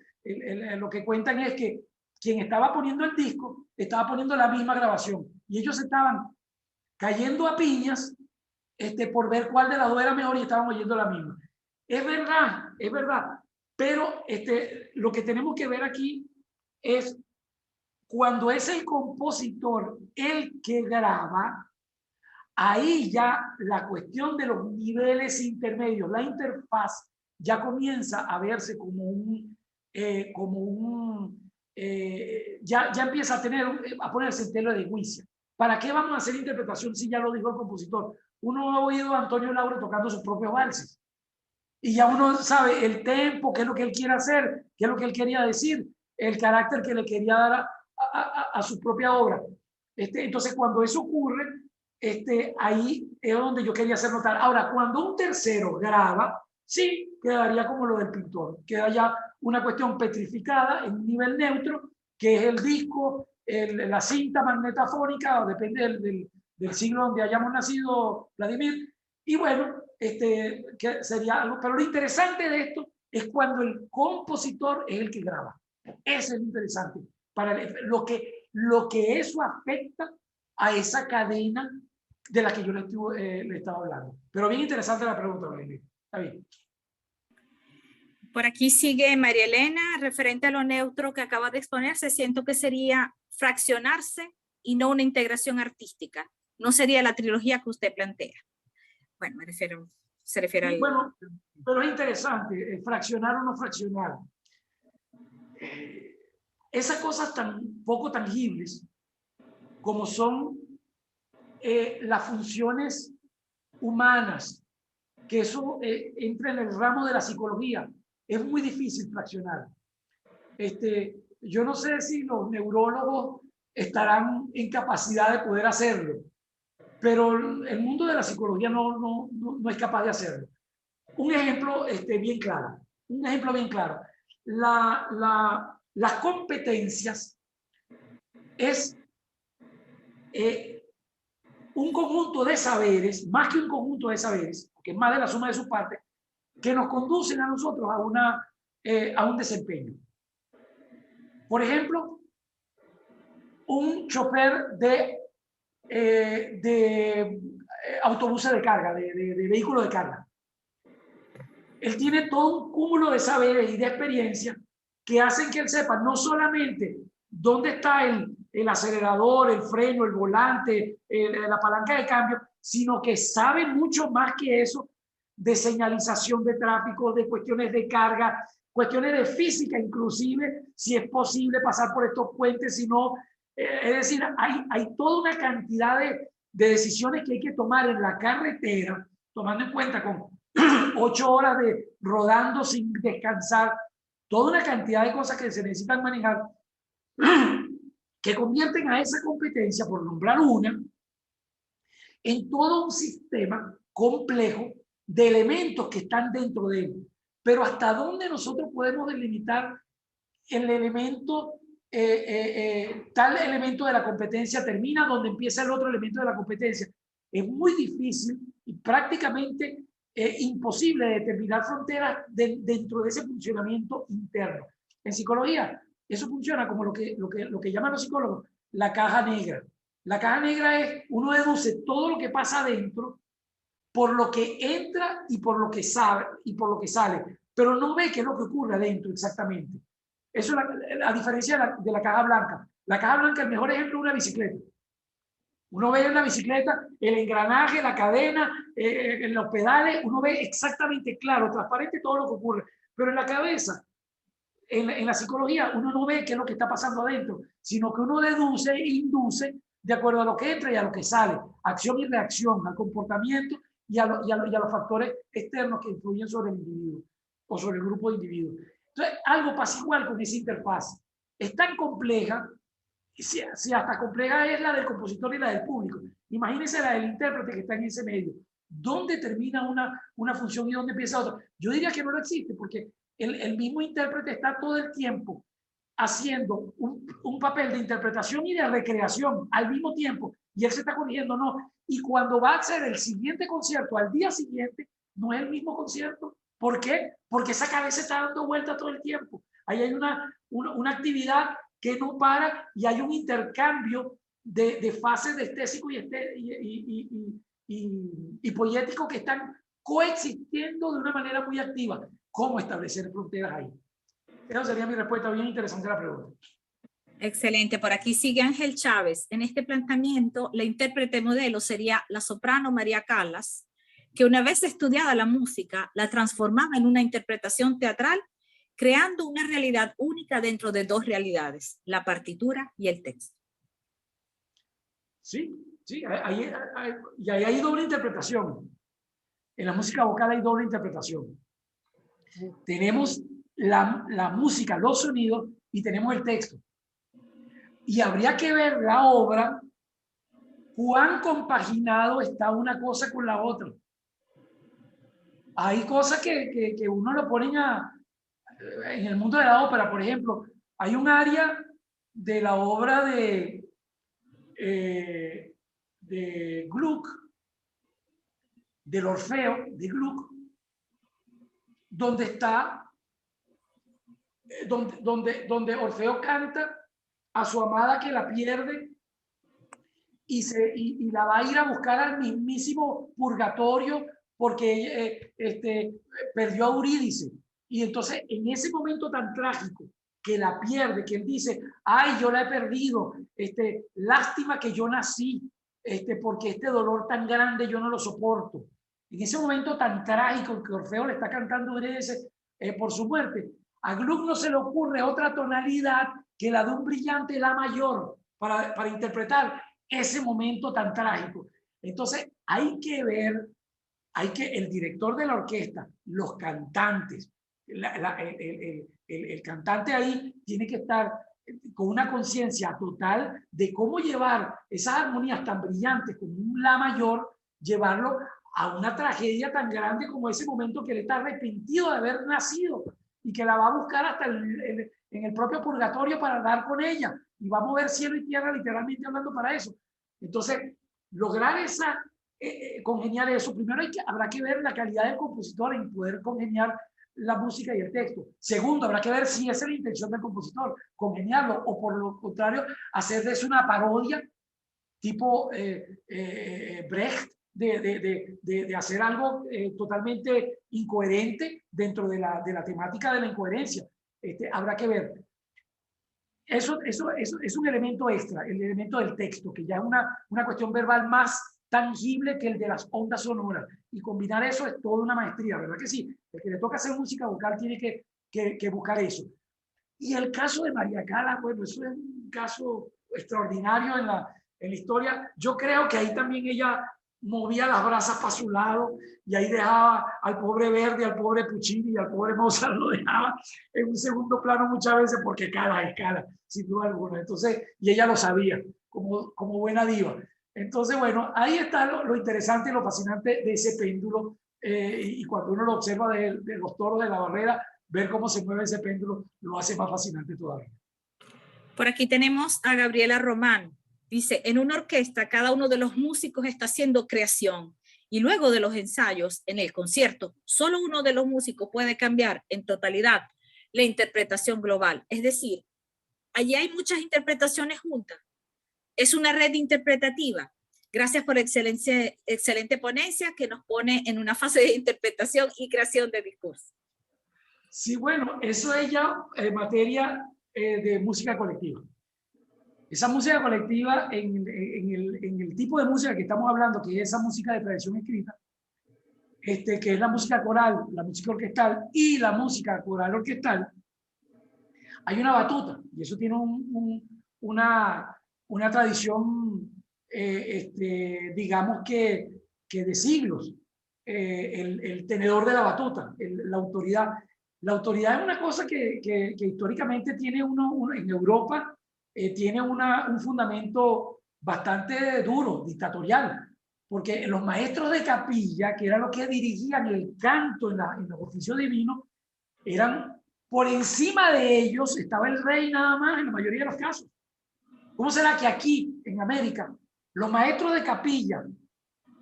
lo que cuentan es que quien estaba poniendo el disco estaba poniendo la misma grabación y ellos estaban cayendo a piñas por ver cuál de las dos era mejor y estaban oyendo la misma. Es verdad, pero lo que tenemos que ver aquí es cuando es el compositor el que graba, ahí ya la cuestión de los niveles intermedios, la interfaz, ya comienza a verse ya empieza a ponerse en tela de juicio. ¿Para qué vamos a hacer interpretación si ya lo dijo el compositor? Uno ha oído a Antonio Lauro tocando sus propios valses y ya uno sabe el tempo, qué es lo que él quiere hacer, qué es lo que él quería decir, el carácter que le quería dar a su propia obra. Entonces, cuando eso ocurre, ahí es donde yo quería hacer notar. Ahora, cuando un tercero graba, sí, quedaría como lo del pintor. Queda ya una cuestión petrificada en un nivel neutro, que es el disco, la cinta magnetofónica, o depende del siglo donde hayamos nacido, Vladimir. Y bueno, que sería algo. Pero lo interesante de esto es cuando el compositor es el que graba. Eso es interesante. Para lo que eso afecta a esa cadena de la que yo le estaba hablando. Pero bien interesante la pregunta, Vladimir. Está bien. Por aquí sigue María Elena, referente a lo neutro que acaba de exponerse, siento que sería fraccionarse y no una integración artística. No sería la trilogía que usted plantea. Bueno, se refiere al... Bueno, pero es interesante, fraccionar o no fraccionar. Esas cosas tan poco tangibles como son las funciones humanas, que eso entra en el ramo de la psicología, es muy difícil fraccionar. Yo no sé si los neurólogos estarán en capacidad de poder hacerlo, pero el mundo de la psicología no es capaz de hacerlo. Un ejemplo bien claro. Las competencias es un conjunto de saberes, más que un conjunto de saberes, que es más de la suma de sus partes, que nos conducen a nosotros a un desempeño. Por ejemplo, un chofer de autobuses de carga, de vehículos de carga. Él tiene todo un cúmulo de saberes y de experiencia que hacen que él sepa no solamente dónde está el acelerador, el freno, el volante, la palanca de cambio, sino que sabe mucho más que eso de señalización de tráfico, de cuestiones de carga, cuestiones de física inclusive, si es posible pasar por estos puentes, si no. Es decir, hay toda una cantidad de decisiones que hay que tomar en la carretera, tomando en cuenta con 8 horas de rodando sin descansar, toda una cantidad de cosas que se necesitan manejar, que convierten a esa competencia, por nombrar una, en todo un sistema complejo de elementos que están dentro de él. Pero ¿hasta dónde nosotros podemos delimitar el elemento, tal elemento de la competencia termina donde empieza el otro elemento de la competencia? Es muy difícil y prácticamente imposible determinar fronteras dentro de ese funcionamiento interno. En psicología, eso funciona como lo que llaman los psicólogos la caja negra. La caja negra es, uno deduce todo lo que pasa adentro por lo que entra y por lo que sabe y por lo que sale, pero no ve qué es lo que ocurre adentro exactamente. Eso es la diferencia de la caja blanca. La caja blanca, el mejor ejemplo es una bicicleta. Uno ve en la bicicleta el engranaje, la cadena, en los pedales, uno ve exactamente claro, transparente todo lo que ocurre, pero en la cabeza, en la psicología, uno no ve qué es lo que está pasando adentro, sino que uno deduce e induce de acuerdo a lo que entra y a lo que sale, acción y reacción, al comportamiento y a los factores externos que influyen sobre el individuo o sobre el grupo de individuos. Entonces, algo pasa igual con esa interfaz. Es tan compleja, si hasta compleja es la del compositor y la del público. Imagínense la del intérprete que está en ese medio. ¿Dónde termina una función y dónde empieza otra? Yo diría que no lo existe, porque el mismo intérprete está todo el tiempo haciendo un papel de interpretación y de recreación al mismo tiempo, y él se está corrigiendo, no. Y cuando va a hacer el siguiente concierto al día siguiente, no es el mismo concierto. ¿Por qué? Porque esa cabeza está dando vuelta todo el tiempo. Ahí hay una actividad que no para y hay un intercambio de fases de estésico y poético que están coexistiendo de una manera muy activa. ¿Cómo establecer fronteras ahí? Esa sería mi respuesta, bien interesante a la pregunta. Excelente. Por aquí sigue Ángel Chávez. En este planteamiento, la intérprete modelo sería la soprano María Callas, que una vez estudiada la música, la transformaba en una interpretación teatral, creando una realidad única dentro de dos realidades, la partitura y el texto. Sí, y ahí hay doble interpretación. En la música vocal hay doble interpretación. Tenemos la música, los sonidos, y tenemos el texto. Y habría que ver la obra, cuán compaginado está una cosa con la otra. Hay cosas que uno lo pone en el mundo de la ópera, por ejemplo. Hay un área de la obra de Gluck, del Orfeo de Gluck, donde está, donde Orfeo canta a su amada que la pierde y la va a ir a buscar al mismísimo purgatorio porque perdió a Eurídice. Y entonces, en ese momento tan trágico, que la pierde, que él dice, ay, yo la he perdido, lástima que yo nací, porque este dolor tan grande yo no lo soporto. En ese momento tan trágico que Orfeo le está cantando a Eurídice por su muerte, a Gluck no se le ocurre otra tonalidad que la de un brillante la mayor para interpretar ese momento tan trágico. Entonces, hay que ver, el director de la orquesta, los cantantes, el cantante ahí tiene que estar con una conciencia total de cómo llevar esas armonías tan brillantes como un la mayor, llevarlo a una tragedia tan grande como ese momento que él está arrepentido de haber nacido y que la va a buscar hasta en el propio purgatorio para dar con ella y va a mover cielo y tierra literalmente hablando para eso. Entonces, lograr congeniar eso, primero habrá que ver la calidad del compositor en poder congeniar la música y el texto. Segundo, habrá que ver si esa es la intención del compositor, congeniarlo, o por lo contrario, hacer de eso una parodia tipo Brecht, de hacer algo totalmente incoherente dentro de la temática de la incoherencia. Habrá que ver. Eso es un elemento extra, el elemento del texto, que ya es una cuestión verbal más tangible que el de las ondas sonoras. Y combinar eso es toda una maestría, ¿verdad que sí? El que le toca hacer música vocal tiene que buscar eso. Y el caso de María Callas, bueno, eso es un caso extraordinario en la historia. Yo creo que ahí también ella movía las brasas para su lado y ahí dejaba al pobre Verdi, al pobre Puccini y al pobre Mozart, lo dejaba en un segundo plano muchas veces porque Callas es Callas, sin duda alguna. Entonces, y ella lo sabía como buena diva. Entonces, bueno, ahí está lo interesante y lo fascinante de ese péndulo y cuando uno lo observa de los toros de la barrera, ver cómo se mueve ese péndulo lo hace más fascinante todavía. Por aquí tenemos a Gabriela Román. Dice, en una orquesta cada uno de los músicos está haciendo creación y luego de los ensayos en el concierto, solo uno de los músicos puede cambiar en totalidad la interpretación global. Es decir, allí hay muchas interpretaciones juntas. Es una red interpretativa. Gracias por excelente ponencia que nos pone en una fase de interpretación y creación de discurso. Sí, bueno, eso es ya materia de música colectiva. Esa música colectiva, en el tipo de música que estamos hablando, que es esa música de tradición escrita, que es la música coral, la música orquestal y la música coral orquestal, hay una batuta, y eso tiene una tradición, digamos que de siglos, el tenedor de la batuta, la autoridad. La autoridad es una cosa que históricamente tiene en Europa, tiene un fundamento bastante duro, dictatorial, porque los maestros de capilla, que eran los que dirigían el canto en los oficios divinos, eran por encima de ellos, estaba el rey nada más en la mayoría de los casos. ¿Cómo será que aquí, en América, los maestros de capilla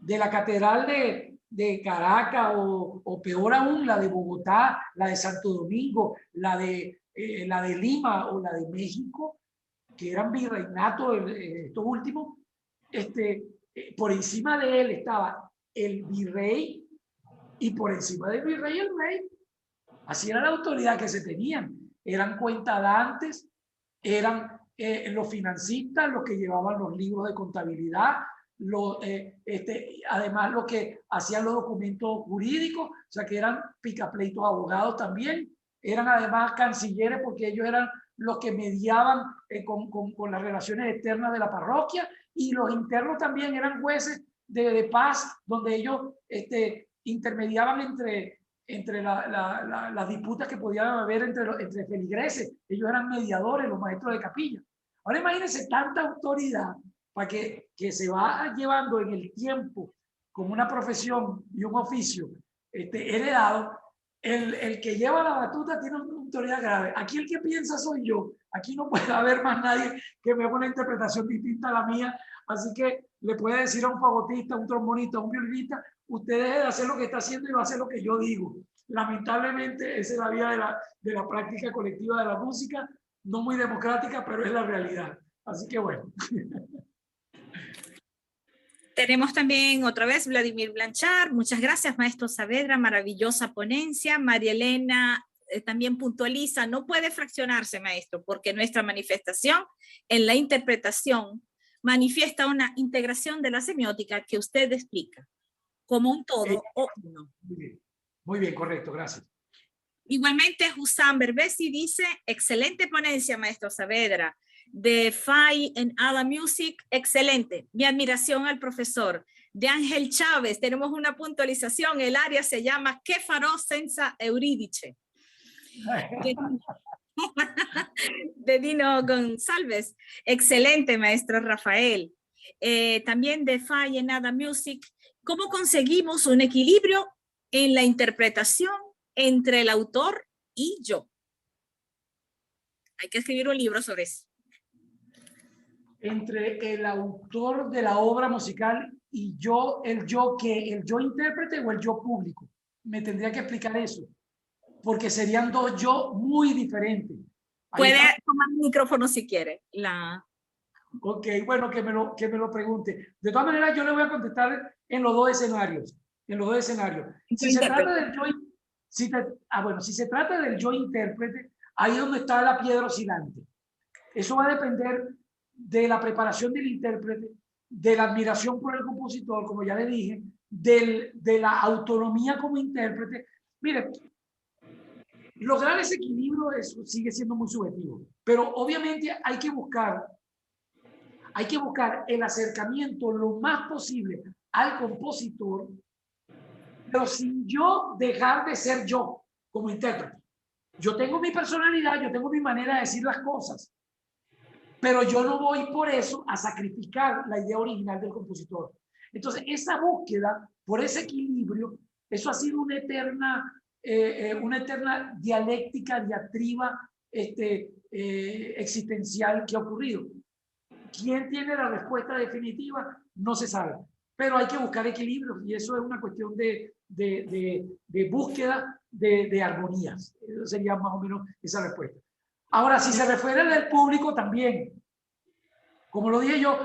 de la catedral de Caracas o peor aún la de Bogotá, la de Santo Domingo, la de Lima o la de México, que eran virreinatos estos últimos, por encima de él estaba el virrey y por encima del virrey el rey. Así era la autoridad que se tenían. Eran cuentadantes, eran los financistas, los que llevaban los libros de contabilidad, además los que hacían los documentos jurídicos, o sea que eran picapleitos abogados también, eran además cancilleres porque ellos eran los que mediaban con las relaciones externas de la parroquia, y los internos también eran jueces de paz, donde ellos intermediaban entre las disputas que podían haber entre feligreses. Ellos eran mediadores, los maestros de capilla. Ahora imagínense tanta autoridad para que se va llevando en el tiempo como una profesión y un oficio heredado. El que lleva la batuta tiene una autoridad grave. Aquí el que piensa soy yo. Aquí no puede haber más nadie que me haga una interpretación distinta a la mía. Así que le puede decir a un fagotista, un trombonista, un violinista: usted deje de hacer lo que está haciendo y va a hacer lo que yo digo. Lamentablemente, esa es la vida de la práctica colectiva de la música. No muy democrática, pero es la realidad. Así que bueno. Tenemos también otra vez Vladimir Blanchard. Muchas gracias, maestro Saavedra. Maravillosa ponencia. María Elena también puntualiza: no puede fraccionarse, maestro, porque nuestra manifestación en la interpretación manifiesta una integración de la semiótica que usted explica como un todo o uno. Muy bien, correcto, gracias. Igualmente, Hussam Berbesi dice: excelente ponencia, maestro Saavedra. De Fai en Ada Music, excelente. Mi admiración al profesor. De Ángel Chávez, tenemos una puntualización. El área se llama ¿Qué farò senza Euridice? De Dino González, excelente, maestro Rafael. También de Fai en Ada Music, ¿cómo conseguimos un equilibrio en la interpretación entre el autor y yo? Hay que escribir un libro sobre eso. Entre el autor de la obra musical y yo, el yo intérprete o el yo público. Me tendría que explicar eso, porque serían dos yo muy diferentes. Puede tomar el micrófono si quiere. Ok, bueno, que me lo pregunte. De todas maneras, yo le voy a contestar en los dos escenarios. Si se trata del yo, si se trata del yo intérprete, ahí es donde está la piedra oscilante. Eso va a depender de la preparación del intérprete, de la admiración por el compositor, como ya le dije, de la autonomía como intérprete. Mire, lograr ese equilibrio sigue siendo muy subjetivo, pero obviamente hay que buscar el acercamiento lo más posible al compositor, pero sin yo dejar de ser yo como intérprete. Yo tengo mi personalidad, yo tengo mi manera de decir las cosas, pero yo no voy por eso a sacrificar la idea original del compositor. Entonces, esa búsqueda por ese equilibrio, eso ha sido una eterna dialéctica, diatriba existencial que ha ocurrido. ¿Quién tiene la respuesta definitiva? No se sabe, pero hay que buscar equilibrio, y eso es una cuestión de búsqueda de armonías. Eso sería más o menos esa respuesta. Ahora, si se refiere al público también, Como lo dije yo,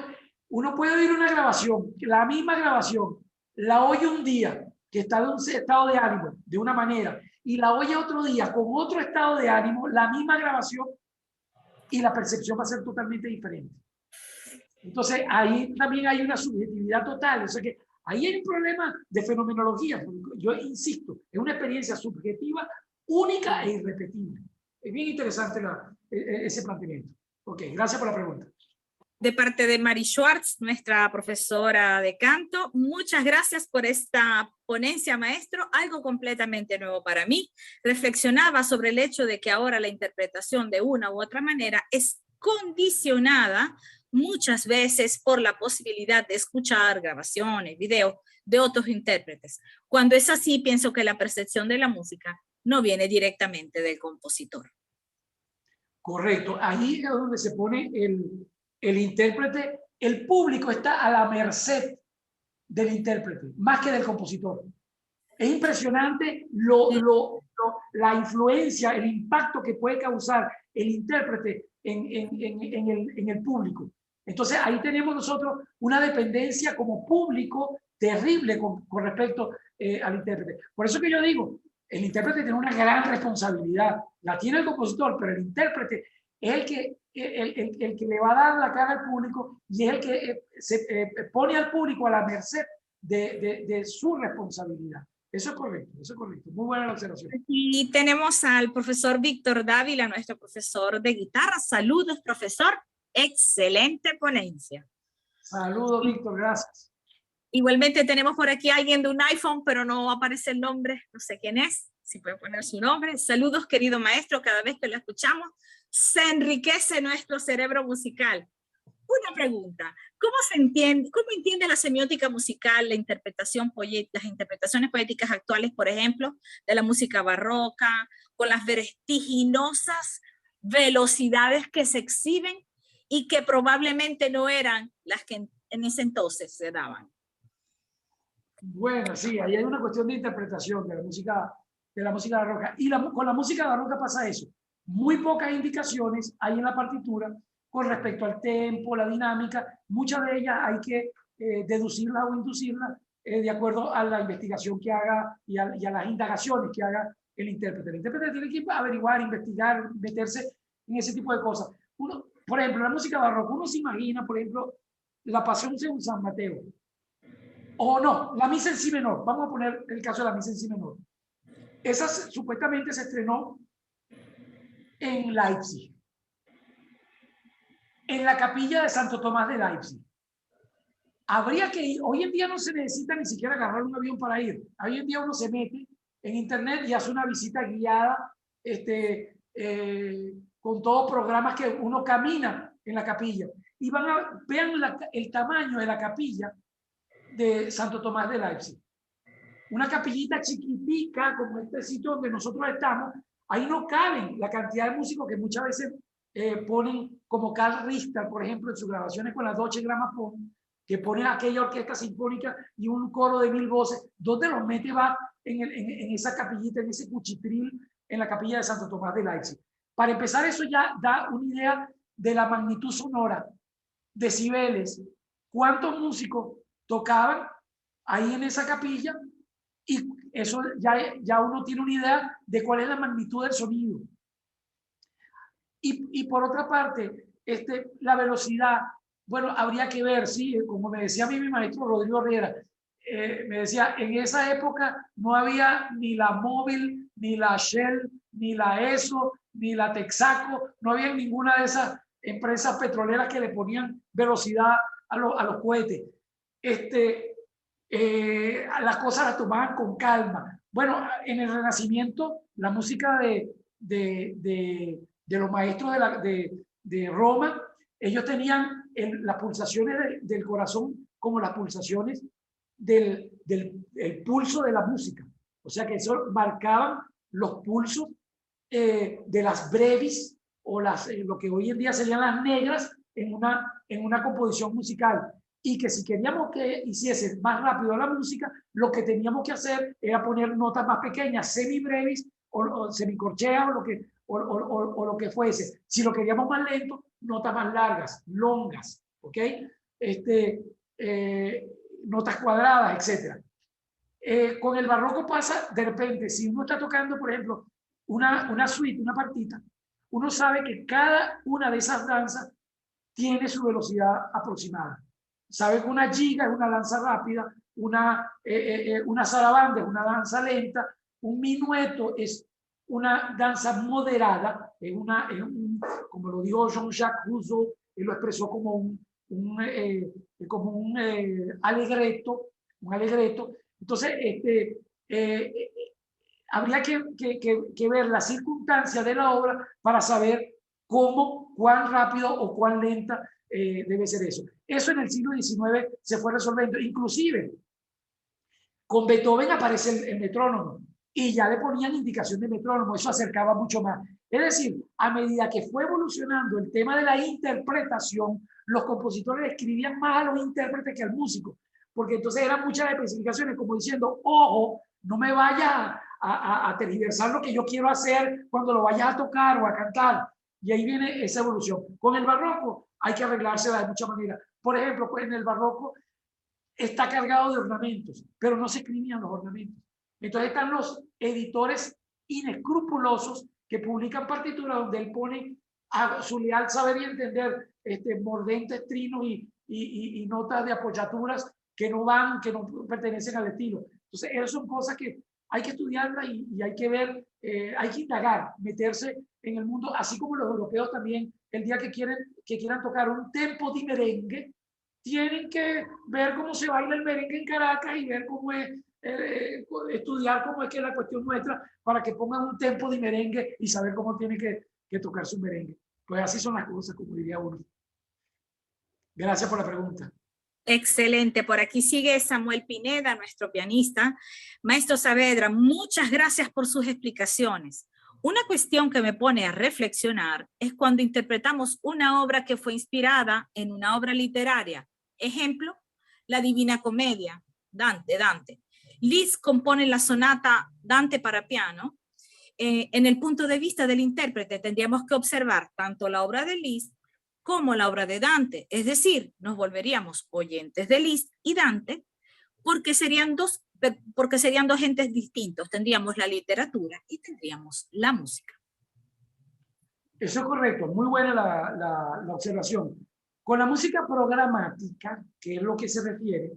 uno puede oír una grabación, la misma grabación, la oye un día que está en un estado de ánimo de una manera y la oye otro día con otro estado de ánimo, la misma grabación, y la percepción va a ser totalmente diferente. Entonces, ahí también hay una subjetividad total. O sea que ahí hay un problema de fenomenología. Yo insisto, es una experiencia subjetiva, única e irrepetible. Es bien interesante ese planteamiento. Ok, gracias por la pregunta. De parte de Mari Schwartz, nuestra profesora de canto, muchas gracias por esta ponencia, maestro, algo completamente nuevo para mí. Reflexionaba sobre el hecho de que ahora la interpretación de una u otra manera es condicionada muchas veces por la posibilidad de escuchar grabaciones, videos de otros intérpretes. Cuando es así, pienso que la percepción de la música no viene directamente del compositor. Correcto, ahí es donde se pone el intérprete. El público está a la merced del intérprete, más que del compositor. Es impresionante la influencia, el impacto que puede causar el intérprete en el público. Entonces ahí tenemos nosotros una dependencia como público terrible con respecto al intérprete. Por eso que yo digo, el intérprete tiene una gran responsabilidad. La tiene el compositor, pero el intérprete es el que le va a dar la cara al público y es el que se pone al público a la merced de su responsabilidad. Eso es correcto, eso es correcto. Muy buena la observación. Y tenemos al profesor Víctor Dávila, nuestro profesor de guitarra. Saludos, profesor. Excelente ponencia. Saludos, Víctor, gracias. Igualmente tenemos por aquí a alguien de un iPhone, pero no aparece el nombre, no sé quién es, si puede poner su nombre. Saludos, querido maestro, cada vez que lo escuchamos, se enriquece nuestro cerebro musical. Una pregunta, ¿cómo entiende la semiótica musical, las interpretaciones poéticas actuales, por ejemplo, de la música barroca, con las vertiginosas velocidades que se exhiben y que probablemente no eran las que en ese entonces se daban? Bueno, sí, ahí hay una cuestión de interpretación de la música barroca. Y con la música barroca pasa eso. Muy pocas indicaciones hay en la partitura con respecto al tempo, la dinámica. Muchas de ellas hay que deducirlas o inducirlas de acuerdo a la investigación que haga y a las indagaciones que haga el intérprete. El intérprete tiene que averiguar, investigar, meterse en ese tipo de cosas. Por ejemplo, la música barroca, uno se imagina, por ejemplo, la Pasión según San Mateo. O no, la misa en si menor. Vamos a poner el caso de la misa en si menor. Esa supuestamente se estrenó en Leipzig, en la capilla de Santo Tomás de Leipzig. Habría que ir, hoy en día no se necesita ni siquiera agarrar un avión para ir. Hoy en día uno se mete en internet y hace una visita guiada con todos programas que uno camina en la capilla. Y vean el tamaño de la capilla de Santo Tomás de Leipzig. Una capillita chiquitica como este sitio donde nosotros estamos, ahí no caben la cantidad de músicos que muchas veces ponen, como Carl Richter, por ejemplo, en sus grabaciones con la Deutsche Grammophon, que ponen aquella orquesta sinfónica y un coro de 1000 voces. ¿Dónde los mete va en esa capillita, en ese cuchitril, en la capilla de Santo Tomás de Leipzig? Para empezar, eso ya da una idea de la magnitud sonora, decibeles, cuántos músicos tocaban ahí en esa capilla, y eso ya uno tiene una idea de cuál es la magnitud del sonido. Y por otra parte, la velocidad, bueno, habría que ver, sí, como me decía a mí mi maestro Rodrigo Riera, me decía, en esa época no había ni la Móvil, ni la Shell, ni la ESO, ni la Texaco, no había ninguna de esas empresas petroleras que le ponían velocidad a los cohetes. Las cosas las tomaban con calma. Bueno, en el Renacimiento, la música de los maestros de Roma, ellos tenían las pulsaciones del corazón como las pulsaciones del pulso de la música. O sea que eso marcaban los pulsos de las brevis o lo que hoy en día serían las negras en una composición musical. Y que si queríamos que hiciese más rápido la música, lo que teníamos que hacer era poner notas más pequeñas, semibrevis o semicorcheas o lo que fuese. Si lo queríamos más lento, notas más largas, longas. ¿ok? Notas cuadradas, etc. Con el barroco pasa, de repente, si uno está tocando, por ejemplo, una suite, una partita, uno sabe que cada una de esas danzas tiene su velocidad aproximada. Sabe que una giga es una danza rápida, una zarabanda es una danza lenta, un minueto es una danza moderada, como lo dijo Jean-Jacques Rousseau, él lo expresó como un allegretto, Entonces, habría que ver la circunstancia de la obra para saber cuán rápido o cuán lenta debe ser eso. Eso en el siglo XIX se fue resolviendo. Inclusive, con Beethoven aparece el metrónomo y ya le ponían indicación de metrónomo. Eso acercaba mucho más. Es decir, a medida que fue evolucionando el tema de la interpretación, los compositores escribían más a los intérpretes que al músico, porque entonces eran muchas especificaciones como diciendo, ojo, no me vaya a tergiversar lo que yo quiero hacer cuando lo vayas a tocar o a cantar. Y ahí viene esa evolución. Con el barroco hay que arreglársela de muchas maneras. Por ejemplo, pues en el barroco está cargado de ornamentos, pero no se escribían los ornamentos. Entonces están los editores inescrupulosos que publican partituras donde él pone a su leal saber y entender mordentes, trinos y notas de apoyaturas que no pertenecen al estilo. Entonces, esas son cosas que hay que estudiarlas y hay que ver, hay que indagar, meterse en el mundo, así como los europeos también, el día que quieran tocar un tempo di merengue, tienen que ver cómo se baila el merengue en Caracas y ver cómo es, estudiar cómo es que es la cuestión nuestra para que pongan un tempo de merengue y saber cómo tiene que tocar su merengue. Pues así son las cosas, como diría uno. Gracias por la pregunta. Excelente. Por aquí sigue Samuel Pineda, nuestro pianista. Maestro Saavedra, muchas gracias por sus explicaciones. Una cuestión que me pone a reflexionar es cuando interpretamos una obra que fue inspirada en una obra literaria. Ejemplo, la Divina Comedia, Dante. Liszt compone la sonata Dante para piano. En el punto de vista del intérprete tendríamos que observar tanto la obra de Liszt como la obra de Dante, es decir, nos volveríamos oyentes de Liszt y Dante porque serían dos entes distintos, tendríamos la literatura y tendríamos la música. Eso es correcto, muy buena la observación. Con la música programática, que es lo que se refiere,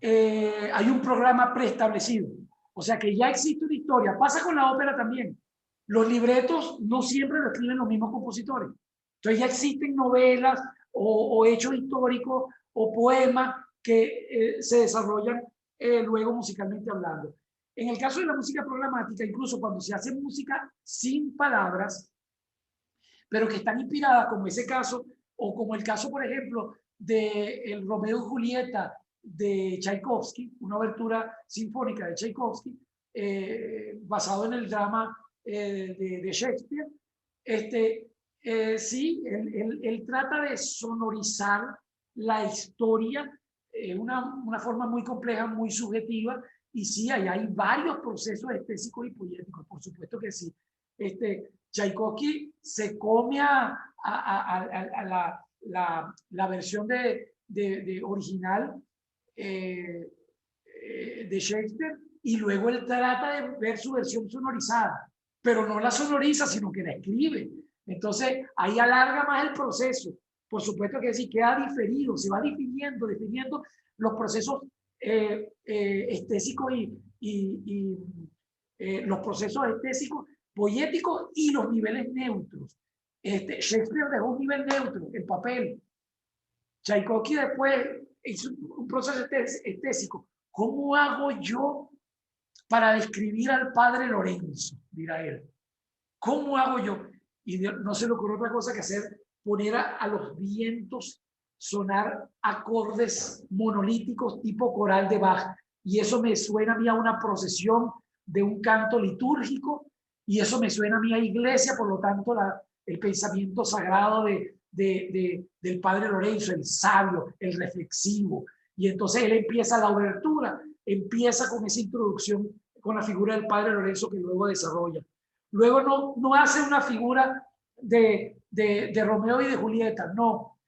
hay un programa preestablecido, o sea que ya existe una historia. Pasa con la ópera también. Los libretos no siempre lo escriben los mismos compositores. Entonces ya existen novelas o hechos históricos o poemas que se desarrollan luego musicalmente hablando. En el caso de la música programática, incluso cuando se hace música sin palabras, pero que están inspiradas, como ese caso, o como el caso, por ejemplo, de el Romeo y Julieta de Tchaikovsky, una obertura sinfónica de Tchaikovsky, basado en el drama de Shakespeare. Sí, él trata de sonorizar la historia de una forma muy compleja, muy subjetiva, y sí, hay varios procesos estésicos y poéticos, por supuesto que sí. Tchaikovsky se come a la versión de original de Shakespeare, y luego él trata de ver su versión sonorizada, pero no la sonoriza, sino que la escribe. Entonces, ahí alarga más el proceso. Por supuesto que sí, queda diferido, se va definiendo los procesos estésicos y los procesos estésicos, poéticos y los niveles neutros. Shakespeare dejó un nivel neutro, el papel. Tchaikovsky después hizo un proceso estésico. ¿Cómo hago yo para describir al padre Lorenzo? Dirá él. ¿Cómo hago yo? Y no se le ocurre otra cosa que hacer, poner a los vientos sonar acordes monolíticos tipo coral de Bach. Y eso me suena a mí a una procesión de un canto litúrgico, y eso me suena a mí a iglesia, por lo tanto el pensamiento sagrado del padre Lorenzo, el sabio, el reflexivo. Y entonces él empieza la obertura, empieza con esa introducción con la figura del padre Lorenzo que luego desarrolla. Luego no hace una figura de Romeo y de Julieta, no.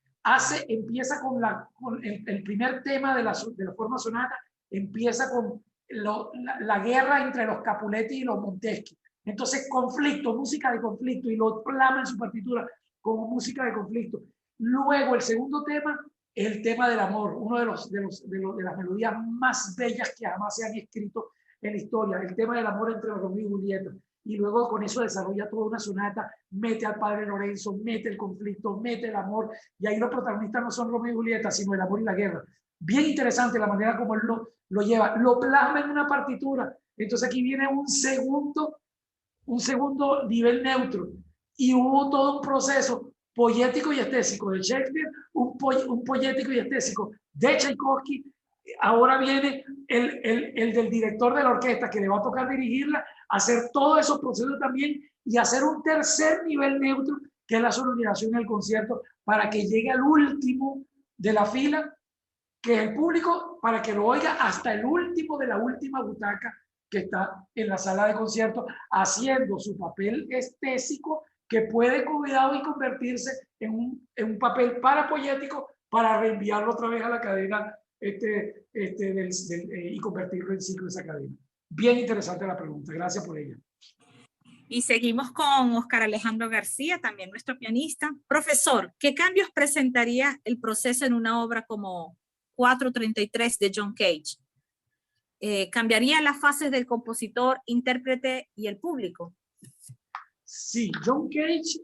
empieza con el primer tema de la forma sonata, empieza con la guerra entre los Capuletti y los Monteschi. Entonces, conflicto, música de conflicto, y lo plasma en su partitura como música de conflicto. Luego, el segundo tema es el tema del amor, uno de las melodías más bellas que jamás se han escrito en la historia, el tema del amor entre Romeo y Julieta. Y luego con eso desarrolla toda una sonata, mete al padre Lorenzo, mete el conflicto, mete el amor, y ahí los protagonistas no son Romeo y Julieta, sino el amor y la guerra. Bien interesante la manera como él lo lleva, lo plasma en una partitura. Entonces aquí viene un segundo nivel neutro, y hubo todo un proceso poético y estético de Shakespeare, un poético y estético de Tchaikovsky. Ahora viene el del director de la orquesta, que le va a tocar dirigirla, hacer todos esos procesos también, y hacer un tercer nivel neutro, que es la sonorización del concierto, para que llegue al último de la fila, que es el público, para que lo oiga hasta el último de la última butaca que está en la sala de concierto, haciendo su papel estético, que puede, cuidado, y convertirse en un papel parapoético para reenviarlo otra vez a la cadena y convertirlo en ciclo de esa cadena. Bien interesante la pregunta, gracias por ella. Y seguimos con Oscar Alejandro García, también nuestro pianista. Profesor, ¿qué cambios presentaría el proceso en una obra como 433 de John Cage? ¿Cambiaría las fases del compositor, intérprete y el público? Sí, John Cage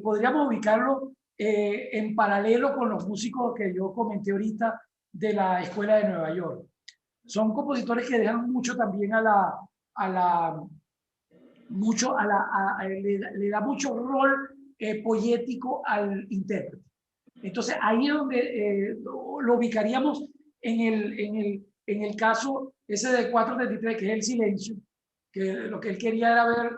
podríamos ubicarlo en paralelo con los músicos que yo comenté ahorita de la Escuela de Nueva York. Son compositores que dejan mucho también le da mucho rol poético al intérprete. Entonces ahí es donde lo ubicaríamos en el caso ese de 433, que es el silencio, que lo que él quería era ver,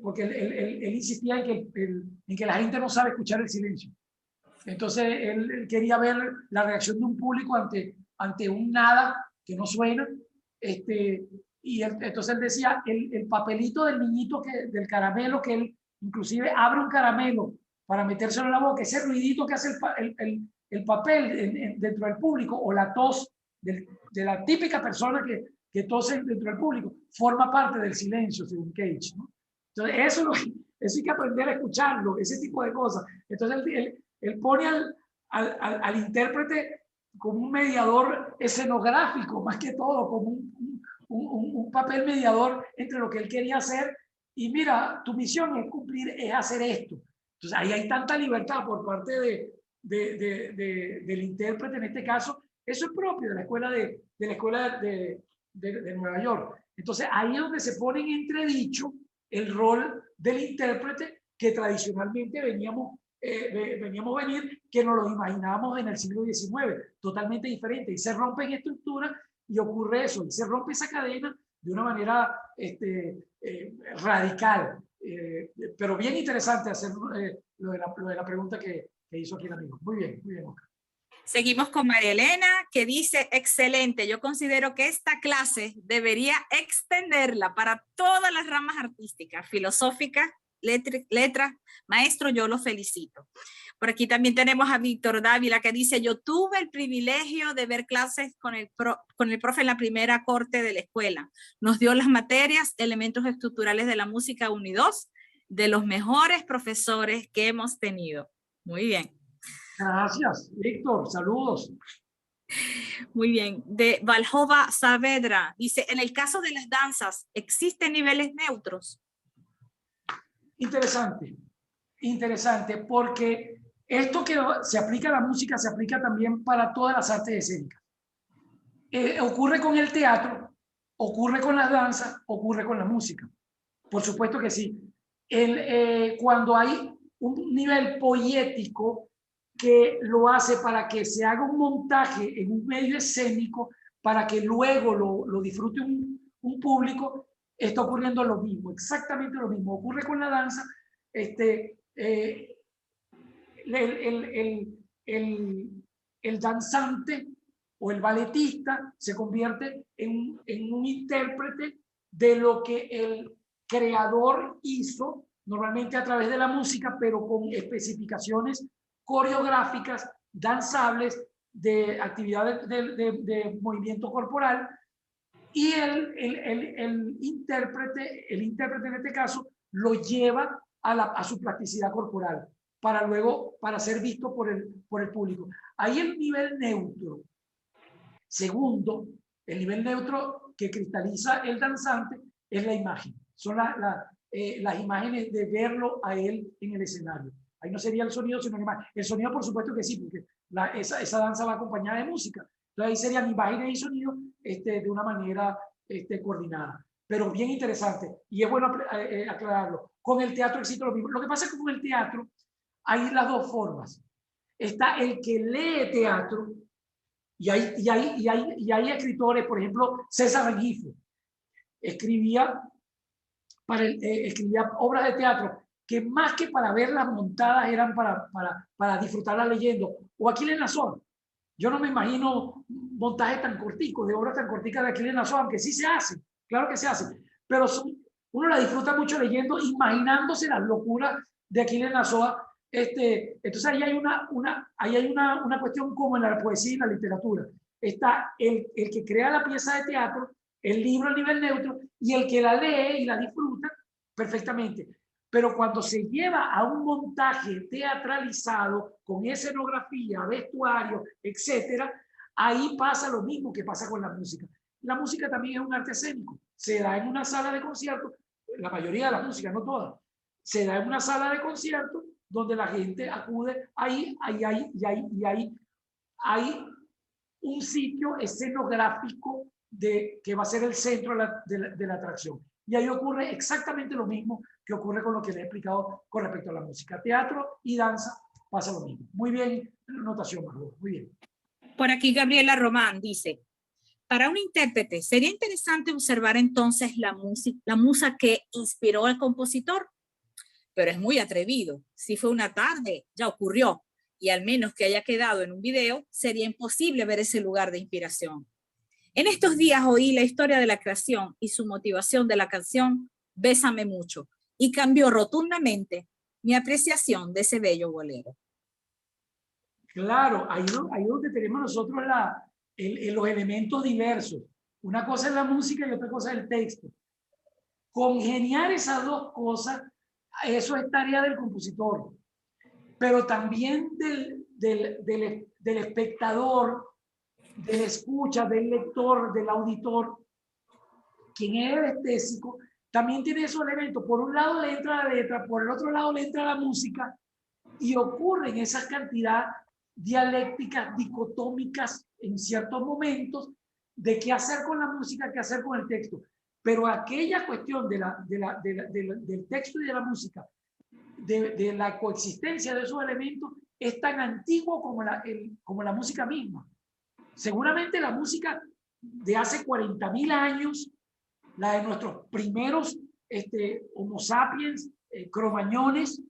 porque él insistía en que la gente no sabe escuchar el silencio. Entonces él quería ver la reacción de un público ante un nada que no suena. Y entonces él decía, el papelito del niñito, del caramelo, que él inclusive abre un caramelo para metérselo en la boca, ese ruidito que hace el papel dentro del público, o la tos de la típica persona que tose dentro del público, forma parte del silencio, según Cage, ¿no? Entonces eso hay que aprender a escucharlo, ese tipo de cosas. Entonces él pone al intérprete como un mediador escenográfico, más que todo, como un papel mediador entre lo que él quería hacer, y mira, tu misión es hacer esto. Entonces ahí hay tanta libertad por parte del intérprete en este caso. Eso es propio de la escuela de Nueva York. Entonces ahí es donde se pone en entredicho el rol del intérprete que tradicionalmente veníamos venir, que nos lo imaginábamos en el siglo XIX, totalmente diferente, y se rompen estructuras y ocurre eso, y se rompe esa cadena de una manera radical, pero bien interesante hacer lo de la pregunta que hizo aquí el amigo. Muy bien, Oscar. Seguimos con María Elena, que dice, excelente, yo considero que esta clase debería extenderla para todas las ramas artísticas, filosóficas, letras. Maestro, yo lo felicito. Por aquí también tenemos a Víctor Dávila, que dice, yo tuve el privilegio de ver clases con el profe en la primera corte de la escuela. Nos dio las materias, elementos estructurales de la música 1 y 2, de los mejores profesores que hemos tenido. Muy bien. Gracias, Víctor. Saludos. Muy bien. De Valjova Saavedra dice, en el caso de las danzas, ¿existen niveles neutros? Interesante, porque esto que se aplica a la música se aplica también para todas las artes escénicas. Ocurre con el teatro, ocurre con las danzas, ocurre con la música. Por supuesto que sí. Cuando hay un nivel poético que lo hace para que se haga un montaje en un medio escénico, para que luego lo disfrute un público, está ocurriendo lo mismo, exactamente lo mismo. Ocurre con la danza. El danzante o el balletista se convierte en un intérprete de lo que el creador hizo, normalmente a través de la música, pero con especificaciones coreográficas danzables, de actividades de movimiento corporal, y el intérprete en este caso lo lleva a su plasticidad corporal para ser visto por el público. Ahí el nivel neutro. Segundo, el nivel neutro que cristaliza el danzante es la imagen. Son las imágenes de verlo a él en el escenario. Ahí no sería el sonido, sino la imagen. El sonido, por supuesto que sí, porque esa danza va acompañada de música. Entonces ahí serían imágenes y sonido de una manera coordinada. Pero bien interesante. Y es bueno aclararlo. Con el teatro existe lo mismo. Lo que pasa es que con el teatro hay las dos formas. Está el que lee teatro, y hay escritores, por ejemplo, César Rengifo, escribía obras de teatro que más que para verlas montadas eran para disfrutarlas leyendo. O Aquiles Nazoa. Yo no me imagino montajes tan corticos, de obras tan corticas de Aquiles Nazoa, aunque sí se hace, claro que se hace, pero uno la disfruta mucho leyendo, imaginándose las locuras de Aquiles Nazoa. Entonces ahí hay una cuestión como en la poesía y la literatura. Está el que crea la pieza de teatro, el libro a nivel neutro, y el que la lee y la disfruta perfectamente. Pero cuando se lleva a un montaje teatralizado con escenografía, vestuario, etcétera, ahí pasa lo mismo que pasa con la música. La música también es un arte escénico. Se da en una sala de concierto, la mayoría de la música, no toda, se da en una sala de concierto donde la gente acude. Ahí hay un sitio escenográfico que va a ser el centro de la atracción. Y ahí ocurre exactamente lo mismo que ocurre con lo que le he explicado con respecto a la música. Teatro y danza pasa lo mismo. Muy bien, notación, Margot. Muy bien. Por aquí Gabriela Román dice, para un intérprete sería interesante observar entonces la musa que inspiró al compositor, pero es muy atrevido. Si fue una tarde, ya ocurrió, y al menos que haya quedado en un video, sería imposible ver ese lugar de inspiración. En estos días oí la historia de la creación y su motivación de la canción Bésame Mucho, y cambió rotundamente mi apreciación de ese bello bolero. Claro, ahí donde tenemos nosotros los elementos diversos. Una cosa es la música y otra cosa es el texto. Congeniar esas dos cosas, eso es tarea del compositor, pero también del espectador, del escucha, del lector, del auditor. Quien es el estésico también tiene esos elementos. Por un lado le entra la letra, por el otro lado le entra la música, y ocurren esas cantidades dialécticas, dicotómicas en ciertos momentos de qué hacer con la música, qué hacer con el texto. Pero aquella cuestión del texto y de la música, de la coexistencia de esos elementos, es tan antiguo como la música misma. Seguramente la música de hace 40.000 años, la de nuestros primeros Homo sapiens, cromañones,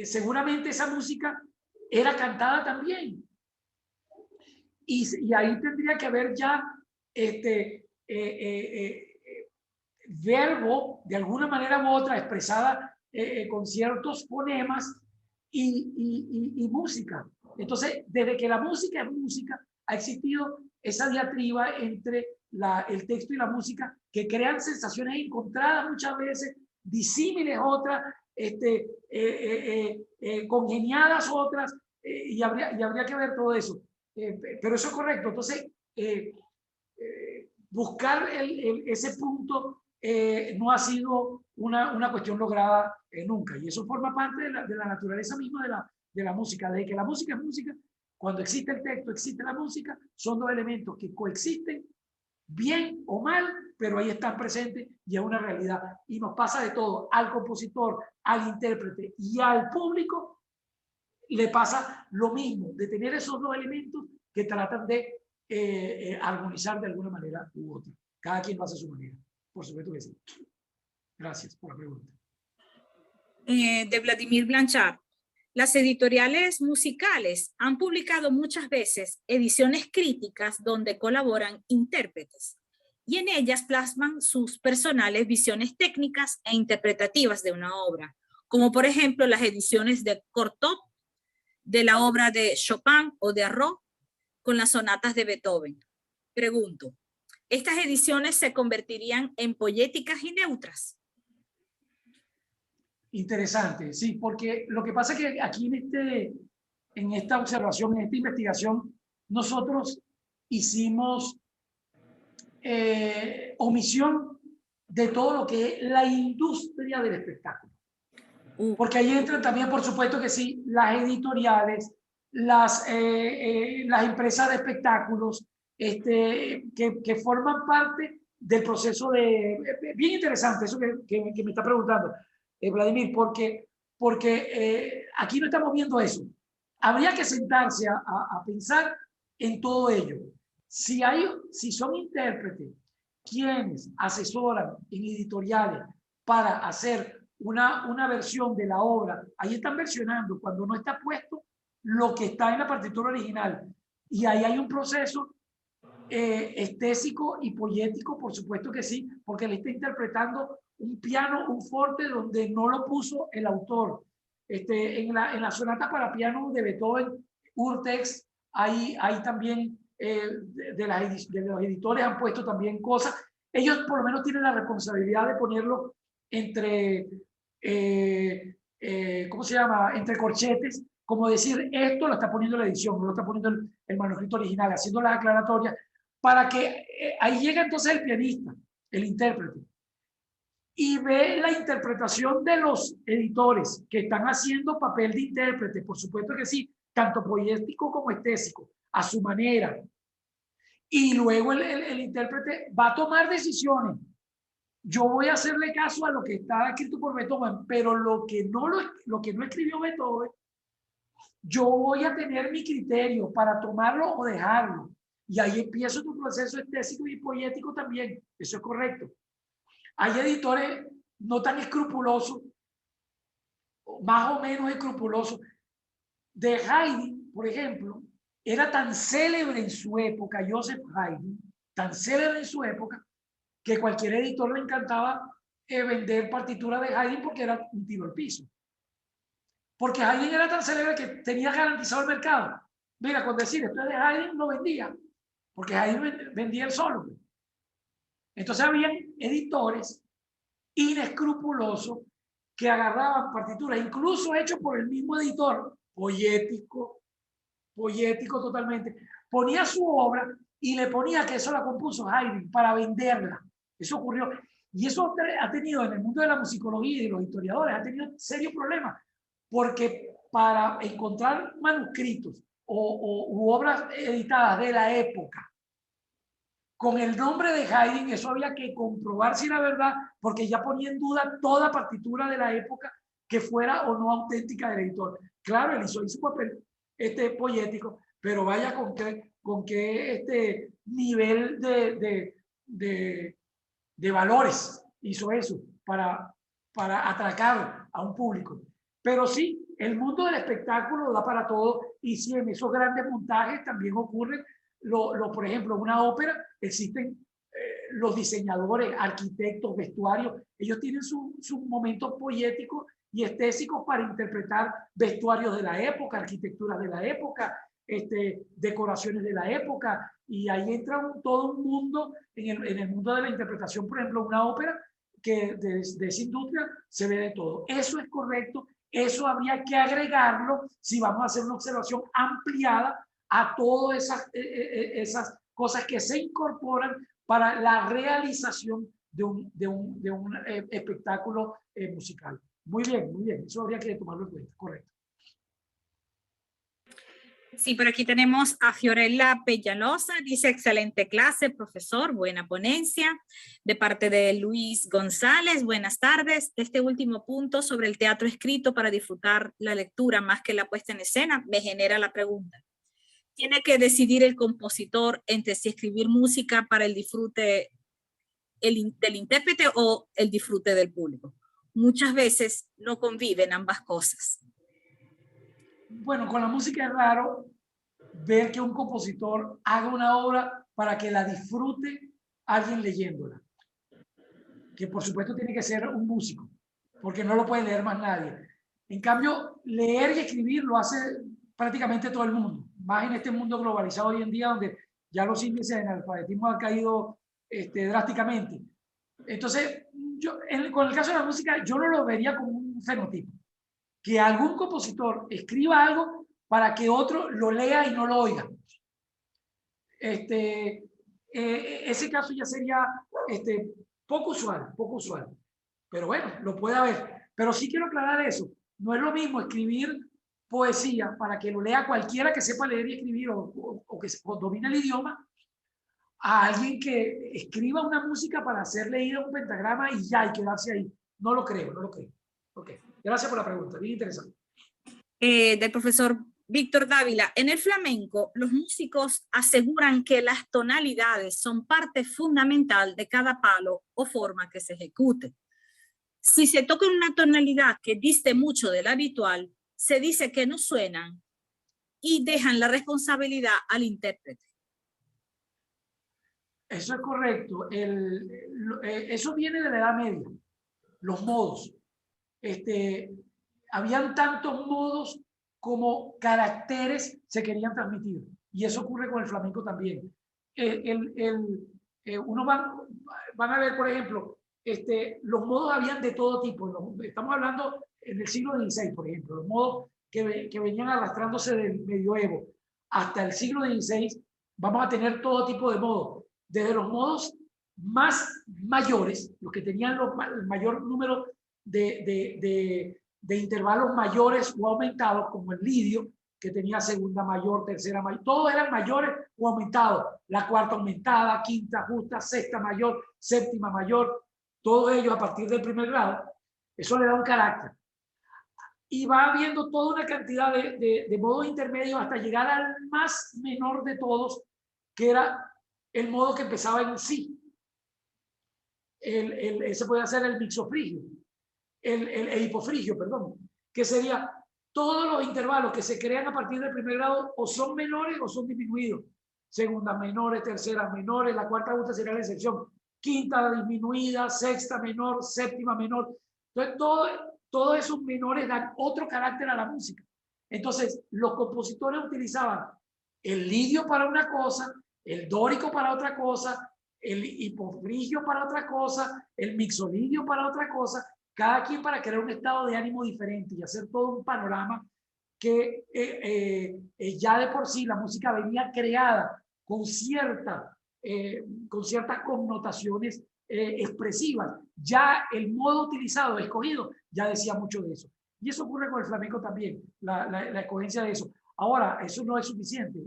seguramente esa música era cantada también. Y ahí tendría que haber ya verbo, de alguna manera u otra, expresada con ciertos fonemas y música. Entonces, desde que la música es música, ha existido esa diatriba entre el texto y la música, que crean sensaciones encontradas muchas veces, disímiles otras, congeniadas otras, y habría que ver todo eso. Pero eso es correcto. Entonces, buscar ese punto no ha sido una cuestión lograda nunca, y eso forma parte de la naturaleza misma de la música. Desde que la música es música, cuando existe el texto, existe la música, son dos elementos que coexisten, bien o mal, pero ahí están presentes y es una realidad. Y nos pasa de todo, al compositor, al intérprete y al público le pasa lo mismo, de tener esos dos elementos que tratan de armonizar de alguna manera u otra. Cada quien lo hace a su manera. Por supuesto que sí. Gracias por la pregunta. De Vladimir Blanchard. Las editoriales musicales han publicado muchas veces ediciones críticas donde colaboran intérpretes y en ellas plasman sus personales visiones técnicas e interpretativas de una obra, como por ejemplo las ediciones de Cortot de la obra de Chopin o de Arro con las sonatas de Beethoven. Pregunto, ¿estas ediciones se convertirían en poéticas y neutras? Interesante, sí, porque lo que pasa es que aquí en esta observación, en esta investigación, nosotros hicimos omisión de todo lo que es la industria del espectáculo. Porque ahí entran también, por supuesto que sí, las editoriales, las empresas de espectáculos, que forman parte del proceso de... Bien interesante eso que me está preguntando, Vladimir, porque aquí no estamos viendo eso. Habría que sentarse a pensar en todo ello. Si son intérpretes quienes asesoran en editoriales para hacer una versión de la obra, ahí están versionando cuando no está puesto lo que está en la partitura original. Y ahí hay un proceso estésico y poético, por supuesto que sí, porque le está interpretando un piano, un forte, donde no lo puso el autor. En la sonata para piano de Beethoven, Urtext, hay también de los editores han puesto también cosas. Ellos por lo menos tienen la responsabilidad de ponerlo entre, ¿cómo se llama? Entre corchetes, como decir, esto lo está poniendo la edición, no lo está poniendo el manuscrito original, haciendo las aclaratorias, para que ahí llega entonces el pianista, el intérprete, y ve la interpretación de los editores que están haciendo papel de intérprete, por supuesto que sí, tanto poético como estético, a su manera. Y luego el intérprete va a tomar decisiones. Yo voy a hacerle caso a lo que está escrito por Beethoven, pero lo que no escribió Beethoven, yo voy a tener mi criterio para tomarlo o dejarlo. Y ahí empieza tu proceso estético y poético también. Eso es correcto. Hay editores no tan escrupulosos, más o menos escrupulosos. De Haydn, por ejemplo, era tan célebre en su época, Joseph Haydn, tan célebre en su época, que cualquier editor le encantaba vender partituras de Haydn porque era un tiro al piso. Porque Haydn era tan célebre que tenía garantizado el mercado. Mira, con decir esto es de Haydn, lo vendía, porque Haydn vendía el solo. Entonces habían editores inescrupulosos que agarraban partituras, incluso hechos por el mismo editor, poético totalmente, ponía su obra y le ponía que eso la compuso Haydn para venderla. Eso ocurrió. Y eso ha tenido en el mundo de la musicología y de los historiadores, ha tenido serios problemas, porque para encontrar manuscritos u obras editadas de la época con el nombre de Haydn, eso había que comprobar si era verdad, porque ya ponía en duda toda partitura de la época que fuera o no auténtica del editor. Claro, él hizo su papel poético, pero vaya con qué nivel de valores hizo eso para atracar a un público. Pero sí, el mundo del espectáculo da para todo, y sí, en esos grandes montajes también ocurren, por ejemplo, en una ópera existen los diseñadores, arquitectos, vestuarios, ellos tienen sus momentos poéticos y estéticos para interpretar vestuarios de la época, arquitecturas de la época, decoraciones de la época, y ahí entra todo un mundo, en el mundo de la interpretación, por ejemplo, una ópera, que de esa industria se ve de todo. Eso es correcto, eso habría que agregarlo si vamos a hacer una observación ampliada a todas esas cosas que se incorporan para la realización de un espectáculo musical. Muy bien, eso habría que tomarlo en cuenta, correcto. Sí, por aquí tenemos a Fiorella Peñalosa, dice excelente clase, profesor, buena ponencia. De parte de Luis González, buenas tardes. Este último punto sobre el teatro escrito para disfrutar la lectura más que la puesta en escena me genera la pregunta. ¿Tiene que decidir el compositor entre si escribir música para el disfrute del intérprete o el disfrute del público? Muchas veces no conviven ambas cosas. Bueno, con la música es raro ver que un compositor haga una obra para que la disfrute alguien leyéndola. Que por supuesto tiene que ser un músico, porque no lo puede leer más nadie. En cambio, leer y escribir lo hace prácticamente todo el mundo, más en este mundo globalizado hoy en día donde ya los índices de analfabetismo han caído drásticamente. Entonces, con el caso de la música, yo no lo vería como un fenotipo. Que algún compositor escriba algo para que otro lo lea y no lo oiga. Ese caso ya sería poco usual. Pero bueno, lo puede haber. Pero sí quiero aclarar eso. No es lo mismo escribir poesía para que lo lea cualquiera que sepa leer y escribir o que domine el idioma, a alguien que escriba una música para hacer leída un pentagrama y ya, y quedarse ahí. No lo creo. Ok, gracias por la pregunta, bien interesante. Del profesor Víctor Dávila. En el flamenco, los músicos aseguran que las tonalidades son parte fundamental de cada palo o forma que se ejecute. Si se toca una tonalidad que diste mucho del habitual, se dice que no suenan y dejan la responsabilidad al intérprete. Eso es correcto. Eso viene de la Edad Media, los modos. Habían tantos modos como caracteres se querían transmitir. Y eso ocurre con el flamenco también. Uno van a ver, por ejemplo, los modos habían de todo tipo. Estamos hablando en el siglo XVI, por ejemplo, los modos que venían arrastrándose del medioevo hasta el siglo XVI, vamos a tener todo tipo de modos. Desde los modos más mayores, los que tenían el mayor número de intervalos mayores o aumentados, como el lidio, que tenía segunda mayor, tercera mayor, todos eran mayores o aumentados. La cuarta aumentada, quinta justa, sexta mayor, séptima mayor, todos ellos a partir del primer grado. Eso le da un carácter. Y va habiendo toda una cantidad de modos intermedios hasta llegar al más menor de todos, que era el modo que empezaba en sí. Ese puede ser el mixofrigio, el hipofrigio, perdón, que sería todos los intervalos que se crean a partir del primer grado o son menores o son disminuidos. Segundas menores, terceras menores, la cuarta justa sería la excepción. Quinta disminuida, sexta menor, séptima menor. Entonces, todos esos menores dan otro carácter a la música. Entonces, los compositores utilizaban el lidio para una cosa, el dórico para otra cosa, el hipofrigio para otra cosa, el mixolidio para otra cosa, cada quien para crear un estado de ánimo diferente y hacer todo un panorama que ya de por sí la música venía creada con ciertas connotaciones expresivas. Ya el modo utilizado, escogido, ya decía mucho de eso. Y eso ocurre con el flamenco también, la escogencia de eso. Ahora, eso no es suficiente.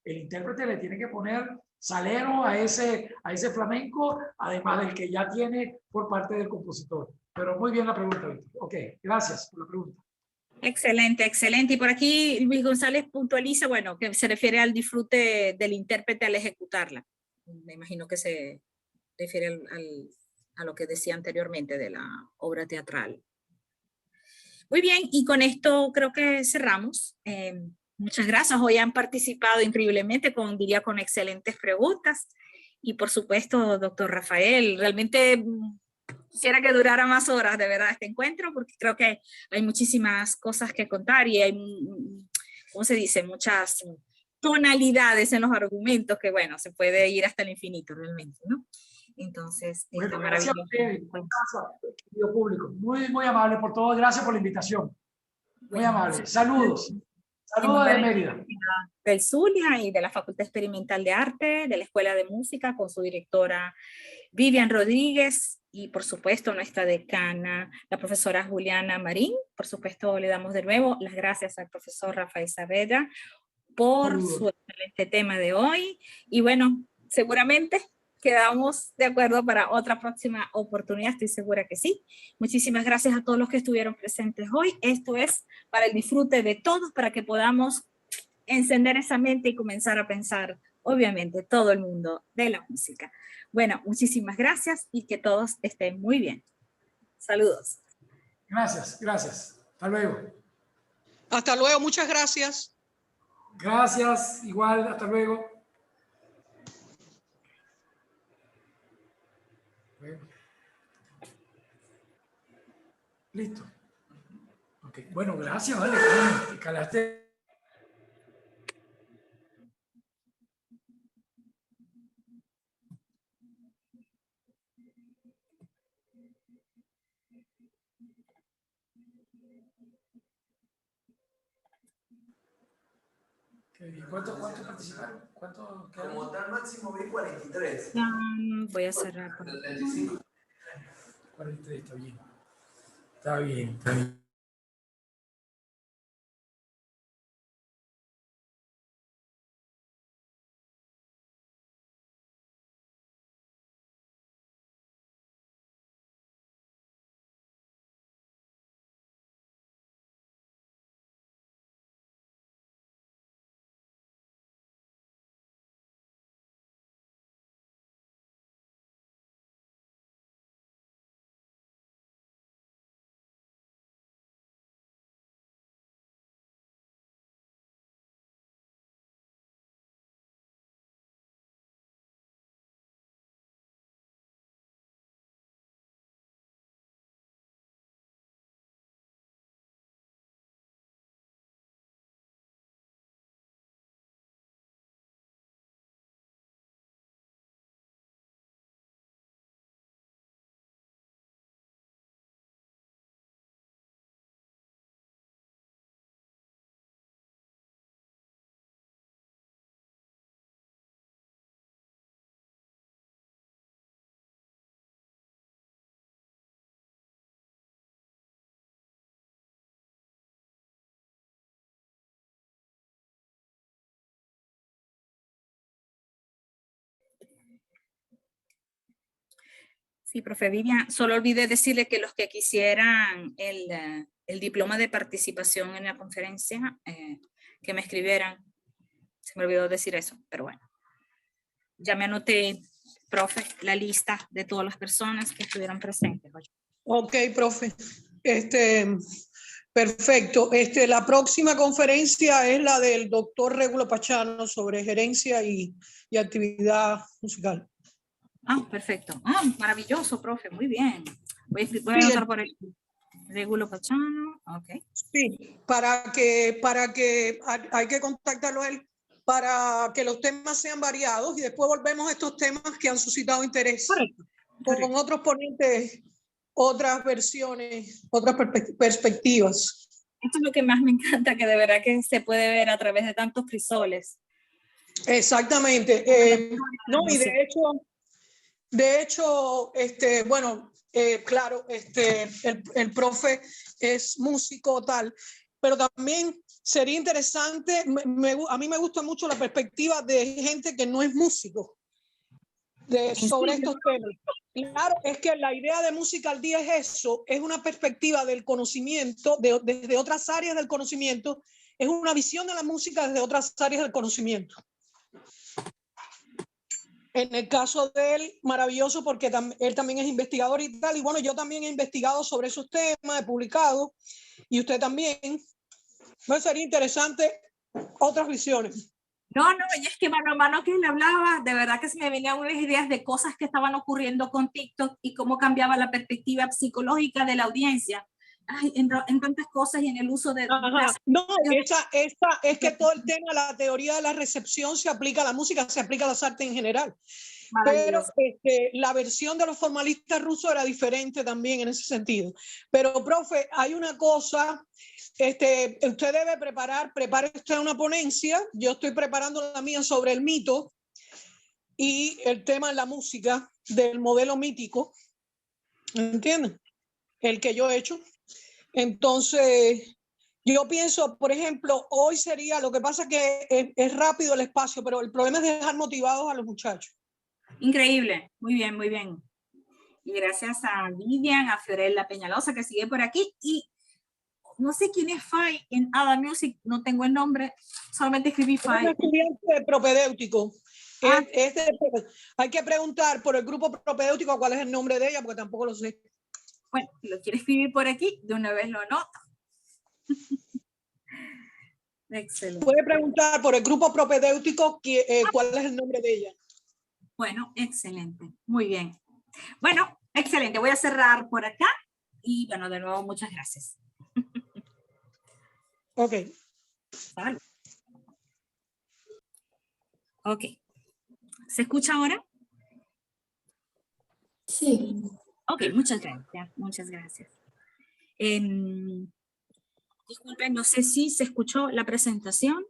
El intérprete le tiene que poner salero a ese flamenco, además del que ya tiene por parte del compositor. Pero muy bien la pregunta, Víctor. Ok, gracias por la pregunta. Excelente, excelente. Y por aquí Luis González puntualiza, bueno, que se refiere al disfrute del intérprete al ejecutarla. Me imagino que se refiere a lo que decía anteriormente de la obra teatral. Muy bien, y con esto creo que cerramos. Muchas gracias. Hoy han participado increíblemente, diría con excelentes preguntas. Y por supuesto, doctor Rafael, realmente quisiera que durara más horas, de verdad, este encuentro, porque creo que hay muchísimas cosas que contar y hay, ¿cómo se dice? Muchas tonalidades en los argumentos que, bueno, se puede ir hasta el infinito realmente, ¿no? Entonces, bueno, gracias a ustedes, querido público. Muy, muy amable por todo. Gracias por la invitación. Muy bueno, amable. Saludos. Saludos de Mérida. Del Zulia y de la Facultad Experimental de Arte, de la Escuela de Música, con su directora Vivian Rodríguez y por supuesto nuestra decana, la profesora Juliana Marín. Por supuesto le damos de nuevo las gracias al profesor Rafael Saavedra por su excelente tema de hoy y bueno, seguramente quedamos de acuerdo para otra próxima oportunidad, estoy segura que sí. Muchísimas gracias a todos los que estuvieron presentes hoy. Esto es para el disfrute de todos, para que podamos encender esa mente y comenzar a pensar, obviamente, todo el mundo de la música. Bueno, muchísimas gracias y que todos estén muy bien. Saludos. Gracias, gracias. Hasta luego. Hasta luego, muchas gracias. Gracias, igual, hasta luego. Listo. Okay. Bueno, gracias, vale. Te calaste. Qué bien. ¿Cuántos participaron? ¿Cuántos quedaron? Como tal máximo vi 43. Voy a cerrar por aquí. 35. 43, está bien. Está bien, está bien. Sí, profe Vivian, solo olvidé decirle que los que quisieran el diploma de participación en la conferencia, que me escribieran. Se me olvidó decir eso, pero bueno. Ya me anoté, profe, la lista de todas las personas que estuvieron presentes hoy. Ok, profe. Perfecto. La próxima conferencia es la del doctor Régulo Pachano sobre gerencia y actividad musical. Ah, perfecto. Ah, maravilloso, profe. Muy bien. Voy a anotar por aquí. Régulo Pachano. Ok. Sí, para que hay que contactarlo a él para que los temas sean variados y después volvemos a estos temas que han suscitado interés. Correcto. Con otros ponentes, otras versiones, otras perspectivas. Esto es lo que más me encanta, que de verdad que se puede ver a través de tantos crisoles. Exactamente. No, y de hecho, bueno, claro, el profe es músico tal, pero también sería interesante, a mí me gusta mucho la perspectiva de gente que no es músico sobre estos temas. Claro, es que la idea de Música al Día es eso, es una perspectiva del conocimiento, desde otras áreas del conocimiento, es una visión de la música desde otras áreas del conocimiento. En el caso de él, maravilloso porque él también es investigador y tal, y bueno, yo también he investigado sobre esos temas, he publicado, y usted también. Bueno, sería interesante otras visiones. No, y es que mano a mano que él hablaba, de verdad que se me venían unas ideas de cosas que estaban ocurriendo con TikTok y cómo cambiaba la perspectiva psicológica de la audiencia. Ay, en tantas cosas y en el uso de... No, es que todo el tema, la teoría de la recepción se aplica a la música, se aplica a las artes en general. Pero la versión de los formalistas rusos era diferente también en ese sentido. Pero, profe, hay una cosa, usted debe prepare usted una ponencia, yo estoy preparando la mía sobre el mito y el tema en la música del modelo mítico, ¿entienden? El que yo he hecho. Entonces, yo pienso, por ejemplo, hoy sería, lo que pasa es que es rápido el espacio, pero el problema es dejar motivados a los muchachos. Increíble, muy bien, muy bien. Y gracias a Vivian, a Fiorella Peñalosa que sigue por aquí, y no sé quién es Fay en Ada Music, no tengo el nombre, solamente escribí Fay. Es un estudiante propedéutico. Hay que preguntar por el grupo propedéutico cuál es el nombre de ella, porque tampoco lo sé. Bueno, si lo quiere escribir por aquí, de una vez lo anoto. Excelente. Puede preguntar por el grupo propedéutico cuál es el nombre de ella. Bueno, excelente. Muy bien. Bueno, excelente. Voy a cerrar por acá. Y bueno, de nuevo, muchas gracias. Ok. Salud. Ok. ¿Se escucha ahora? Sí. Ok, muchas gracias. Muchas gracias. Disculpen, no sé si se escuchó la presentación.